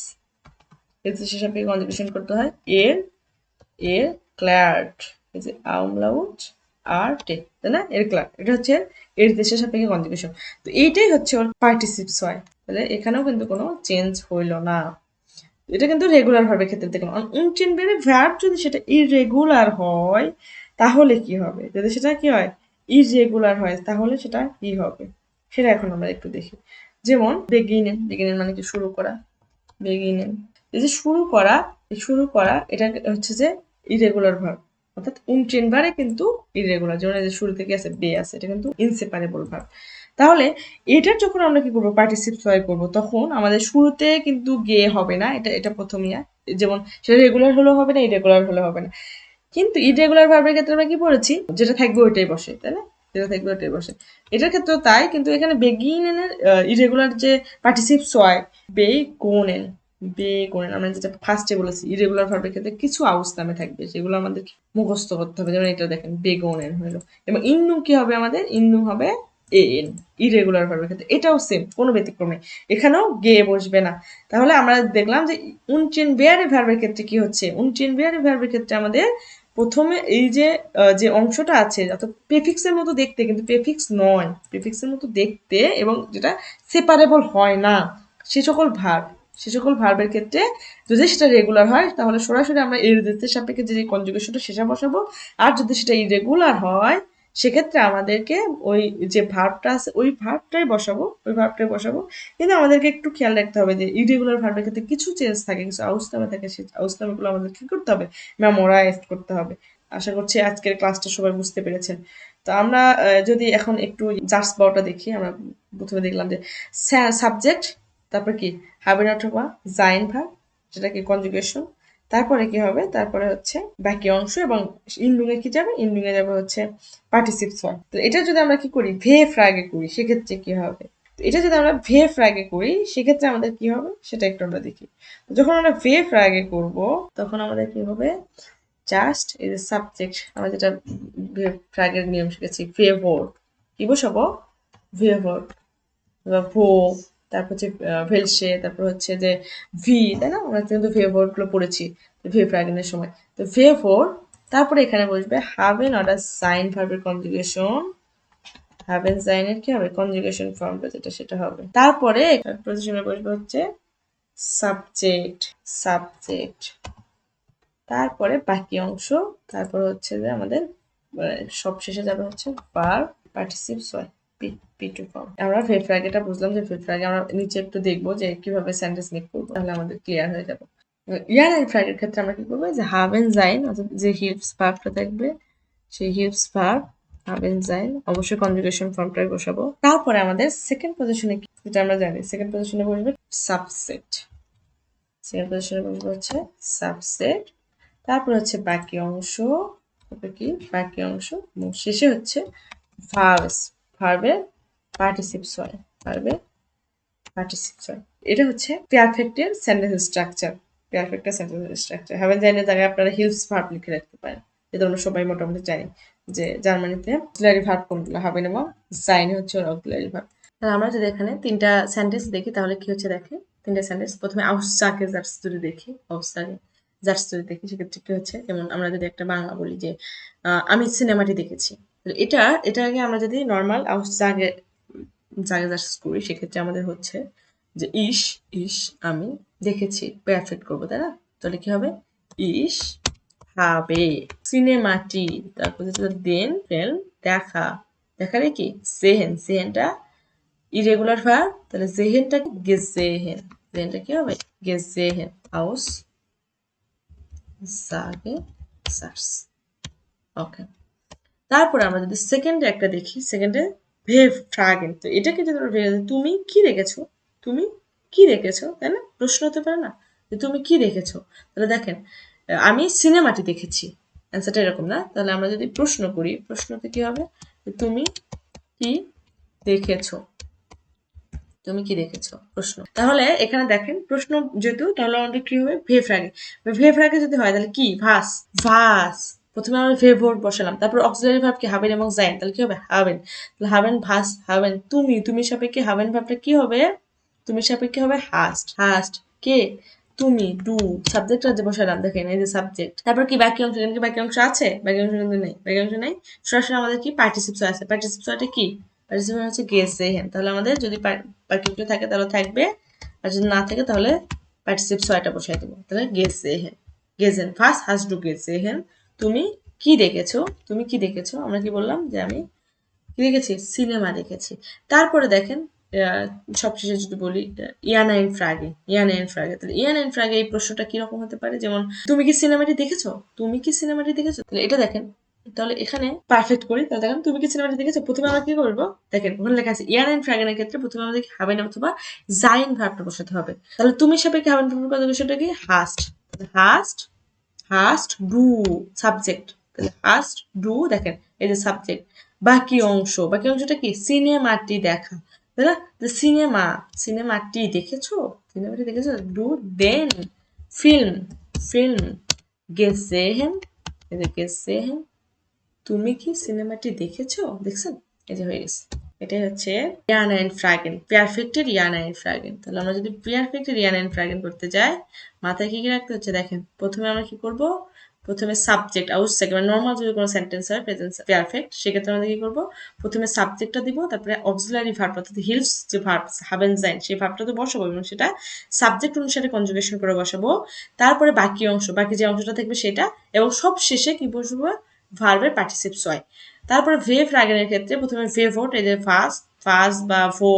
এর জেসের সাপেক্ষে কনজুগেশন করতে হয় এর এর ক্ল্যাড, এই যে আমলাউট আর টে, তাই না? এর ক্ল্যাড, এটা হচ্ছে এর দেশের সাপেক্ষে কনজুগেশন। তো এইটাই হচ্ছে ওর পার্টিসিপস হয়। তাহলে এখানেও কিন্তু কোনো চেঞ্জ হইল না। এটা কিন্তু রেগুলার ভার্বের ক্ষেত্রে দেখুন, উনচিনভাবে ভার্ব যদি সেটা ইরেগুলার হয় তাহলে কি হবে, যদি সেটা কি হয় ইরেগুলার হয় তাহলে সেটা কি হবে, সেটা এখন আমরা একটু দেখি। যেমন বেগিনেন, বেগিনেন মানে কি শুরু করা, বেগিনেন, এই যে শুরু করা, এই শুরু করা এটা হচ্ছে যে ইরেগুলার ভার্ব, অর্থাৎ উনট্রেনবারে কিন্তু ইরেগুলার, যেমন এই যে শুরু থেকে আছে বে আছে, এটা কিন্তু ইনসেপারেবল ভার্ব। তাহলে এটার যখন আমরা কি করবো পার্টিসিপেট করবো তখন আমাদের শুরুতে কিন্তু গে হবে না, এটা এটা প্রথম ইয়া, যেমন সেটা রেগুলার হলেও হবে না, ইরেগুলার হলেও হবে না। কিন্তু ইরেগুলার ভার্বের ক্ষেত্রে আমরা কি পড়েছি, যেটা থাকবে ওইটাই বসে, তাই না? যেটা থাকবে ওইটাই বসে। এটার ক্ষেত্রেও তাই, কিন্তু এখানে বেগিনের ইরেগুলার যে পার্টিসিপস হয় বেগোনেন, বেগোনেন আমরা যেটা ফার্স্টে বলেছি ইরেগুলার ভার্বের ক্ষেত্রে কিছু আউস নামে থাকবে, সেগুলো আমাদের মুখস্থ করতে হবে। যেমন এটা দেখেন বেগোনেন হলো, এবং ইন্নু কি হবে আমাদের, ইন্নু হবে এন ইরেগুলার ভার্বের ক্ষেত্রে, এটাও সেম, কোনো ব্যতিক্রমে এখানেও গে বসবে না। তাহলে আমরা দেখলাম যে উনচেন বেয়ারে ভার্বের ক্ষেত্রে কি হচ্ছে, উনচেন বেয়ারে ভার্বের ক্ষেত্রে আমাদের প্রথমে এই যে যে অংশটা আছে অর্থাৎ প্রেফিক্সের মতো দেখতে, কিন্তু প্রেফিক্স নয়, প্রেফিক্সের মতো দেখতে এবং যেটা সেপারেবল হয় না, সে সকল ভার্ব, সে সকল ভার্বের ক্ষেত্রে যদি সেটা রেগুলার হয় তাহলে সরাসরি আমরা এর দিতে সাপেক্ষে যে কনজুগেশনটা সেটা বসাবো। আর যদি সেটা ইরেগুলার হয় সেক্ষেত্রে আমাদেরকে ওই যে ভার্বটা আছে ওই ভার্বটাই বসাবো, ওই ভার্বটাই বসাবো। কিন্তু আমাদেরকে একটু খেয়াল রাখতে হবে যে ইরেগুলার ভার্বের ক্ষেত্রে কিছু চেঞ্জ থাকে, কিছু আউসনামে থাকে, সেই আউসনামেগুলো আমাদের কি করতে হবে, মেমোরাইজ করতে হবে। আশা করছি আজকের ক্লাসটা সবাই বুঝতে পেরেছেন। তো আমরা যদি এখন একটু জাস্ট বাওটা দেখি, আমরা প্রথমে দেখলাম যে সাবজেক্ট, তারপর কি হাবেন অথবা জাইন ভার্ব, যেটা কি কনজুগেশন, তারপরে কি হবে, তারপরে হচ্ছে বাকি অংশ, এবং ইন্ডুঙে কি যাবে, ইন্ডুঙে যাবে হচ্ছে পার্টিসিপস হয়। তো এটা যদি আমরা কি করি ভে ফ্রাগে করি সেক্ষেত্রে কি হবে, তো এটা যদি আমরা ভে ফ্রাগে করি সেক্ষেত্রে আমাদের কি হবে সেটা একটু আমরা দেখি। তো যখন আমরা ভে ফ্রাগে করব তখন আমাদের কি হবে, জাস্ট এই যে সাবজেক্ট আমরা যেটা ফ্রাগের নিয়ম শিখেছি ফেভর, কি বসাবো, ফেভর বা ভো, তারপর হচ্ছে ভেলসে, তারপর হচ্ছে যে ভি, তাই না? আমরা কিন্তু ফেভর গুলো পড়েছি ভে ফ্রাগেনের সময়। তো ফেভর, তারপরে এখানে বসবে হাভেন অর্ডার সাইন ভার্বের কনজুগেশন, হাভেন সাইনের কি হবে কনজুগেশন ফর্মটা যেটা সেটা হবে। তারপরে পজিশনে বসবে হচ্ছে সাবজেক্ট, সাবজেক্ট, তারপরে বাকি অংশ, তারপর হচ্ছে যে আমাদের সব শেষে যাবে হচ্ছে ভার্ব পার্টিসিপস হয় পি টু ফর্ম। আমরা ভেব ফ্র্যাগেটা বুঝলাম যে ভেব ফ্র্যাগে আমরা নিচে একটু দেখবো যে কিভাবে সেন্টেন্স মেক করবো, তাহলে আমাদের ক্লিয়ার হয়ে যাবে। ইয়ার এন্ড ফ্র্যাগের ক্ষেত্রে আমরা কি করবো, যে হাভেন জাইন অর্থাৎ যে হিপস ভার্বটা থাকবে সেই হিপস ভার্ব হাভেন জাইন অবশ্যই কনজুগেশন ফর্মটাই বসাবো। তারপরে আমাদের সেকেন্ড পজিশনে যেটা আমরা জানি, সেকেন্ড পজিশনে বসবে সাবসেট, সেকেন্ড পজিশনে বসবে হচ্ছে সাবসেট, তারপর হচ্ছে বাকি অংশ, তারপর কি বাকি অংশ, এবং শেষে হচ্ছে ভার্বস, ভার্বের পার্টিসিপস হয়, ভার্বের পার্টিসিপস হয়। এটা হচ্ছে পারফেক্টের সেন্টেন্স স্ট্রাকচার, পারফেক্টের সেন্টেন্স স্ট্রাকচার। হ্যাভেন জাইনের জায়গায় আপনারা হিলস ভার্ব লিখে রাখতে পারেন, যেটা আমরা সবাই মোটামুটি জানি যে জার্মানিতে অক্সিলারি ভার্ব কোনগুলো, হাবেন এবং জাইন হচ্ছে অক্সিলারি ভার্ব। তাহলে আমরা যদি এখানে তিনটা সেন্টেন্স দেখি তাহলে কি হচ্ছে দেখে, তিনটা সেন্টেন্স প্রথমে আউসচাকে জার্স যদি দেখি, আউসচাকে জার্স যদি দেখি সেক্ষেত্রে কি হচ্ছে, যেমন আমরা যদি একটা বাংলা বলি যে আমি সিনেমাটি দেখেছি, এটা এটা আগে আমরা যদি নর্মাল আউসচাকে জাগে জার্স করি সেক্ষেত্রে আমাদের হচ্ছে যে ইস, ইস আমি দেখেছি, পারফেক্ট করবো, তাই না? তাহলে কি হবে, ইস habe সিনেমাটি, তারপর হচ্ছে দেন ফেল দেখা, দেখারে কি সেহেন, সেহেনটা ইরেগুলার ভার্ব, তাহলে জেহেনটা কি গেজেহেন, জেহেনটা কি হবে গেজেহেন, আউস সাগে সার্স। ওকে, তারপরে আমরা যদি সেকেন্ডে একটা দেখি, সেকেন্ডে ভেভ ফ্রাগেন, তো এটা কিন্তু তুমি কি রেখেছো, তুমি কি রেখেছো, তাই না? প্রশ্ন হতে পারে না যে তুমি কি রেখেছো, তাহলে দেখেন আমি সিনেমাটি দেখেছি, অ্যান্সারটা এরকম না? তাহলে আমরা যদি প্রশ্ন করি, প্রশ্নতে কি হবে, তুমি কি দেখেছো, তুমি কি দেখেছো, প্রশ্ন। তাহলে এখানে দেখেন প্রশ্ন যেহেতু, তাহলে আমাদের কি হবে ভে ফ্রাগে, ভে ফ্রাগে যদি হয় তাহলে কি ভাস, ভাস, প্রথমে আমরা ভে ভোট বসালাম, তারপর অক্সিলারি ভার্ব কি হাবেন এবং জাইন, তাহলে কি হবে হাবেন, তাহলে হাবেন ভাস হাবেন, তুমি, তুমি সাপেক্ষে হাবেন ভার্বটা কি হবে, তুমি সাপেক্ষে হবে হাস্ট, হাস্ট কে তুমি, ডু, সাবজেক্টটা যে বসালাম দেখেন এই যে সাবজেক্ট, তারপর কি বাকি অংশ, এখানে কি বাকি অংশ আছে, বাকি অংশ কিন্তু নেই, বাকি অংশ নেই, সরাসরি আমাদের কি পার্টিসিপস আছে, পার্টিসিপস কি পার্টিসিপেন্ট হচ্ছে গেসেহেন, তাহলে আমাদের যদি বাকি থাকে তাহলে থাকবে, আর যদি না থাকে তাহলে পার্টিসিপেন্ট ছয়টা বসাই দেবো, তাহলে গেসেহেন, গেজেন ফার্স্ট হাজ ডু গেসেহেন, তুমি কি দেখেছো, তুমি কি দেখেছো, আমরা কি বললাম যে আমি কি দেখেছি, সিনেমা দেখেছি। তারপরে দেখেন সবশেষে যদি বলি ইয়ানাইন ফ্রাগে, ইয়ানাইন ফ্রাগে, তাহলে ইয়ানাইন ফ্রাগে এই প্রশ্নটা কিরকম হতে পারে, যেমন তুমি কি সিনেমাটি দেখেছো, তুমি কি সিনেমাটি দেখেছো, তাহলে এটা দেখেন তাহলে এখানে পারফেক্ট করি। তাহলে দেখেন তুমি কি সিনেমাটা দেখেছো? প্রথমে আমরা কি করবো? দেখেন ওখানে লেখা আছে ইয়ান এন্ড ফ্রাগেনের ক্ষেত্রে প্রথমে আমাদের হাবেন অথবা জাইন ভার্বটা বসাতে হবে। তাহলে তুমি সাপেক্ষে হাবেন ভার্বের কনজুগেশনটা কি? হাস্ট। হাস্ট, হাস্ট ডু সাবজেক্ট। তাহলে হাস্ট ডু, দেখেন এই যে সাবজেক্ট। বাকি অংশটা কি? সিনেমাটি দেখা, তাই না? সিনেমা, সিনেমাটি দেখেছো, সিনেমাটি দেখেছো। ডু দেন ফিল্ম, ফিল্ম গেসেহেন, এই যে গেসেহেন, তুমি কি সিনেমাটি দেখেছো, দেখছেন? এই যে হয়ে গেছে। এটাই হচ্ছে ইয়ান এন্ড ফ্রাগেন, পারফেক্টের ইয়ান এন্ড ফ্রাগেন। তাহলে আমরা যদি পারফেক্টের ইয়ান এন্ড ফ্রাগেন করতে যাই, মাথায় কি কি রাখতে হচ্ছে দেখেন। প্রথমে আমরা কি করব? প্রথমে সাবজেক্ট আউটসাইড, মানে নর্মাল যদি কোনো সেন্টেন্স হয় প্রেজেন্ট পারফেক্ট, সেক্ষেত্রে আমরা কি করব? প্রথমে সাবজেক্টটা দিব, তারপরে অক্সিলারি ভার্ব অর্থাৎ হিলস যে ভার্ব হাবেন যাইন, সেই ভার্বটা তো বসাবো এবং সেটা সাবজেক্ট অনুসারে কনজুগেশন করে বসাবো। তারপরে বাকি অংশ, বাকি যে অংশটা থাকবে সেটা, এবং সব শেষে কি বসবো? ভার্বের পার্টিসিপস হয়। তারপরে ভেভ রাগেনের ক্ষেত্রে প্রথমে ভেভোট, এই যে ফার্স্ট, ফার্স্ট বা ভো,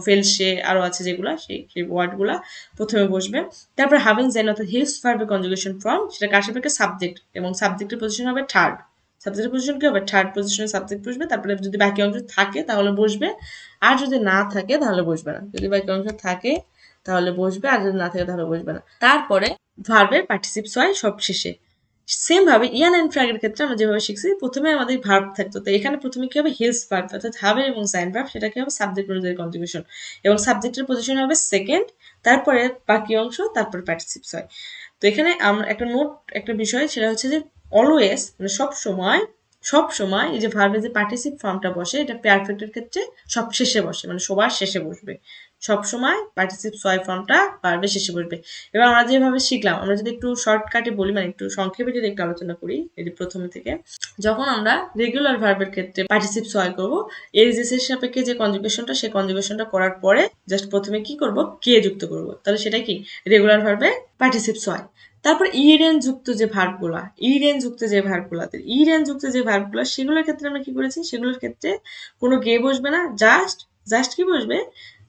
ফেলসে আরো আছে যেগুলা, সেই ওয়ার্ডগুলা প্রথমে বসবে। তারপর হাভেন জেন অর্থাৎ হিলস ভার্বের কনজুগেশন ফর্ম, সেটা কার সাপেক্ষে? সাবজেক্ট, এবং সাবজেক্টের পজিশন হবে থার্ড। সাবজেক্টের পজিশন কি হবে? থার্ড পজিশনে সাবজেক্ট বসবে। তারপরে যদি বাকি অংশ থাকে তাহলে বসবে, আর যদি না থাকে তাহলে বসবে না। যদি বাকি অংশ থাকে তাহলে বসবে, আর যদি না থাকে তাহলে বসবে না। তারপরে ভার্বের পার্টিসিপস হয় সব শেষে। সেম ভাবে ইয়ান এন্ড ফ্রাগের ক্ষেত্রে আমরা যেভাবে শিখছি, প্রথমে আমাদের ভার্ব থাকতো, তো এখানে প্রথমে কি হবে? হিলস ভার্ব অর্থাৎ হবে এবং সাইন ভার্ব, সেটা কি হবে? সাবজেক্ট অনুযায়ী কন্ট্রিবিউশন, এবং সাবজেক্টের পজিশন হবে সেকেন্ড, তারপরে বাকি অংশ, তারপরে পার্টিসিপস হয়। তো এখানে আমরা একটা নোট, একটা বিষয়, সেটা হচ্ছে যে অলওয়েজ, মানে সব সময়, সব সময় এই যে ভার্বের যে পার্টিসিপ ফর্মটা বসে, এটা পারফেক্টের ক্ষেত্রে সব শেষে বসে, মানে সবার শেষে বসবে। সব সময় পার্টিসিপ সয় ফর্মটা ভার্বের শেষে বসবে। এবার আমরা যেভাবে শিখলাম, আমরা যদি একটু শর্টকাটে বলি, মানে একটু সংক্ষেপে যদি একটু আলোচনা করি, এই যে প্রথমে থেকে, যখন আমরা রেগুলার ভার্বের ক্ষেত্রে পার্টিসিপ সয় করব, এস এর সাপেক্ষে যে কনজুগেশনটা, সেই কনজুগেশনটা করার পরে জাস্ট প্রথমে কি করব? কে যুক্ত করব। তাহলে সেটা কি? রেগুলার ভার্বে পার্টিসিপ সয়। তারপর ইরেন যুক্ত যে ভার্বগুলা, ইরেন যুক্ত যে ভার্বগুলা, ইরেন যুক্ত যে ভার্বগুলা, সেগুলোর ক্ষেত্রে আমরা কি করেছি? সেগুলোর ক্ষেত্রে কোনো গে বসবে না, জাস্ট, জাস্ট কি বসবে?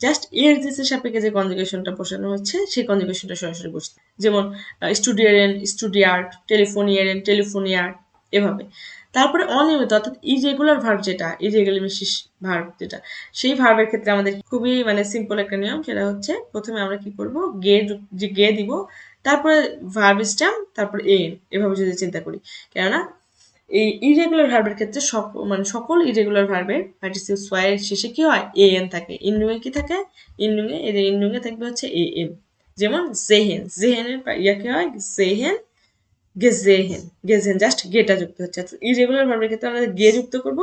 জাস্ট এর দিসের সাপেক্ষে যে কনজুগেশনটা বসানো হচ্ছে, সেই কনজুগেশনটা সরাসরি বসবে। যেমন স্টুডিয়ারেন, স্টুডিয়ার্ট, টেলিফোনিয়ারেন, টেলিফোনিয়ার, এভাবে। তারপরে অনিয়মিত অর্থাৎ ইরেগুলার ভার্ব, যেটা ইরেগুলার ভার্ব যেটা, সেই ভার্বের ক্ষেত্রে আমাদের খুবই মানে সিম্পল একটা নিয়ম, সেটা হচ্ছে প্রথমে আমরা কি করব? গে, যে গে দিব, তারপরে ভার্ব স্টেম, তারপর এন, এভাবে যদি চিন্তা করি। কেননা এই ইরেগুলার ভার্বের ক্ষেত্রে মানে সকল ইরেগুলার ভার্বের পার্টিসিপল ওয়াই এর শেষে কি হয়? এ এন থাকে। ইন্ডুঙে কি থাকে? ইন্ডুঙে, এর ইন্ডুঙে থাকবে হচ্ছে এ এন। যেমন জেহেন, জেহেনের ইয়া কি হয়? জেহেন, গেজেহেন, গেজেহেন, জাস্ট গেটা যুক্ত হচ্ছে। ইরেগুলার ভার্বের ক্ষেত্রে আমরা গে যুক্ত করব,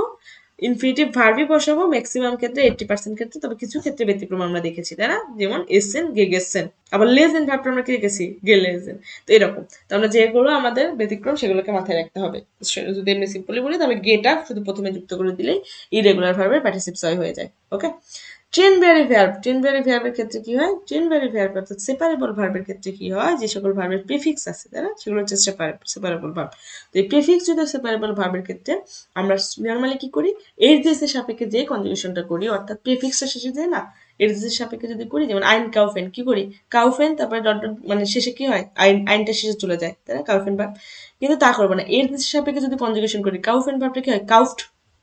ইনফিনিটিভ ভার্বই বসাবো ম্যাক্সিমাম ক্ষেত্রে, 80% ক্ষেত্রে, তবে কিছু ক্ষেত্রে ব্যতিক্রম আমরা দেখেছি, তাই না? যেমন এসেন, গে গেছেন। আবার লেজেন ভার্বটা আমরা কি দেখেছি? গে লেজেন। তো এরকম, তো আমরা যেগুলো আমাদের ব্যতিক্রম সেগুলোকে মাথায় রাখতে হবে। যদি এমনি সিম্পলি বলি, তাহলে গেটা শুধু প্রথমে যুক্ত করে দিলেই ইরেগুলার ভার্বের পার্টিসিপ সয় হয়ে যায়। ওকে। ট্রেনবেরি ভার্ব, ট্রেনবেরি ভার্বের ক্ষেত্রে কি হয়? ট্রেনবেরি ভার্ব অর্থাৎ সেপারেবল ভার্বের ক্ষেত্রে কি হয়? যে সকল ভার্বের প্রিফিক্স আছে, তাই না? সেগুলো হচ্ছে সেপারেবল ভার্ব। তো এই প্রিফিক্স যদি সেপারেবল ভার্বের ক্ষেত্রে আমরা নর্মালি কি করি? এর দেশের সাপেক্ষে যে কনজুগেশনটা করি, অর্থাৎ প্রিফিক্সটা শেষে যায় না, এর দেশের সাপেক্ষে যদি করি, যেমন আইন কাউফেন, কি করি? কাউফেন, তারপরে ডট ডট, মানে শেষে কি হয়? আইনটা শেষে চলে যায়, তাই না? কাউফেন ভার্ব। কিন্তু তা করবো না, এর দেশের সাপেক্ষে যদি কনজুগেশন করি, কাউফেন ভার্বটা কি হয়? কাউফড,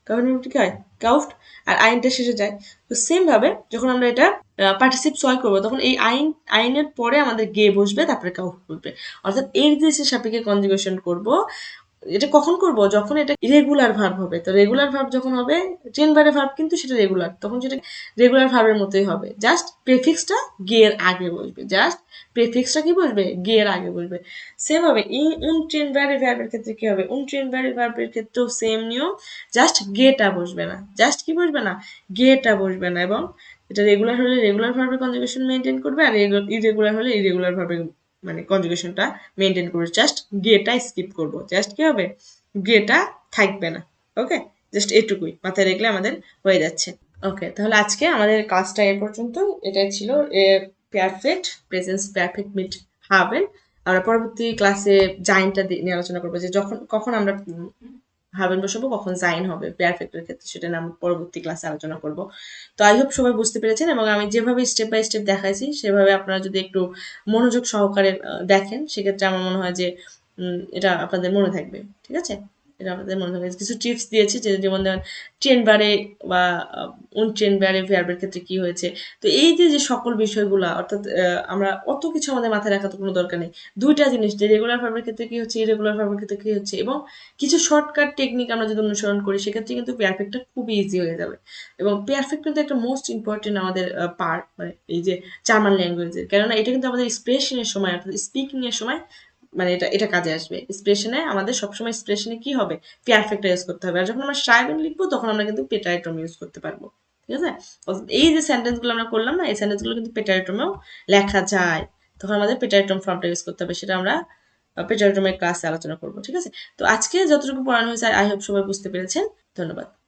কাউফেন ভার্বটা কি হয়? কাউফড, আর আইনটা শেষে যায়। তো সেম ভাবে যখন আমরা এটা পার্টিসিপ সয় করবো, তখন এই আইনের পরে আমাদের গে বসবে, তারপরে কাউ বসবে। অর্থাৎ এর দেশের সাপেক্ষে কনজুগেশন করব। এটা কখন করব? যখন এটা ইরেগুলার ভার্ব হবে। তো রেগুলার ভার্ব যখন হবে, চেনবারে ভার্ব কিন্তু সেটা রেগুলার, তখন সেটা রেগুলার ভার্বের মতোই হবে। জাস্ট প্রেফিক্সটা গে এর আগে বসবে, জাস্ট প্রেফিক্সটা কি বসবে? গে এর আগে বসবে। সেম হবে উনট্রেনবারে ভার্বের ক্ষেত্রে কি হবে? উনট্রেনবারে ভার্বের ক্ষেত্রেও সেম নিয়ম, জাস্ট গেটা বসবে না, জাস্ট কি বসবে না? গেটা বসবে না, এবং এটা রেগুলার হলে রেগুলার ভার্বের কনজুগেশন মেনটেন করবে, আর ইরেগুলার হলে ইরেগুলার ভার্বের মানে কনজুগেশনটা মেনটেন করবে। জাস্ট গেটা স্কিপ করব, জাস্ট কি হবে? গেটা থাকবে না। ওকে, জাস্ট এটুকুই মাথায় রাখলে আমাদের হয়ে যাচ্ছে। ওকে, তাহলে আজকে আমাদের ক্লাসটা এ পর্যন্ত। এটাই ছিল পারফেক্ট প্রেজেন্স পারফেক্ট মিট হাবেন। আমরা পরবর্তী ক্লাসে জাইনটা নিয়ে আলোচনা করবো, যে যখন কখন আমরা হাবেন বসাবো, কখন জাইন হবে পারফেক্টের ক্ষেত্রে, সেটা নিয়ে আমরা পরবর্তী ক্লাসে আলোচনা করব। তো আই হোপ সবাই বুঝতে পেরেছেন, এবং আমি যেভাবে স্টেপ বাই স্টেপ দেখাইছি সেভাবে আপনারা যদি একটু মনোযোগ সহকারে দেখেন, সেক্ষেত্রে আমার মনে হয় যে এটা আপনাদের মনে থাকবে। ঠিক আছে? এটা আমাদের মনে হবে কিছু টিপস দিয়েছি যেমন ধরেন চেম্বারে বা চেম্বারে ভার্বের ক্ষেত্রে কি হয়েছে। তো এই যে সকল বিষয়গুলা অর্থাৎ আমরা অত কিছু আমাদের মাথায় রাখার তো কোনো দরকার নেই। ২ টা জিনিস যে রেগুলার ভার্বের ক্ষেত্রে কি হচ্ছে, ইরেগুলার ভার্বের ক্ষেত্রে কি হচ্ছে এবং কিছু শর্টকাট টেকনিক আমরা যদি অনুসরণ করি সেক্ষেত্রে কিন্তু পারফেক্টটা খুবই ইজি হয়ে যাবে। এবং পারফেক্ট কিন্তু একটা মোস্ট ইম্পর্টেন্ট আমাদের পার্ট মানে এই যে জার্মান ল্যাঙ্গুয়েজের। কেননা এটা কিন্তু আমাদের এক্সপ্রেশনের সময় অর্থাৎ স্পিকিং এর সময় মানে এটা কাজে আসবে। এক্সপ্রেশনে আমাদের সবসময় এক্সপ্রেশনে কি হবে? পারফেক্টটা ইউজ করতে হবে। আর যখন আমরা সাইবেন লিখবো তখন আমরা কিন্তু পেটাইটম ইউজ করতে পারবো। ঠিক আছে? এই যে সেন্টেন্স গুলো আমরা করলাম না, এই সেন্টেন্স গুলো কিন্তু পেটাইটমেও লেখা যায়। তখন আমাদের পেটাইটম ফর্মটা ইউজ করতে হবে। সেটা আমরা পেটাইটমের ক্লাসে আলোচনা করবো। ঠিক আছে? তো আজকে যতটুকু পড়ানো হয়েছে আই হোপ সবাই বুঝতে পেরেছেন। ধন্যবাদ।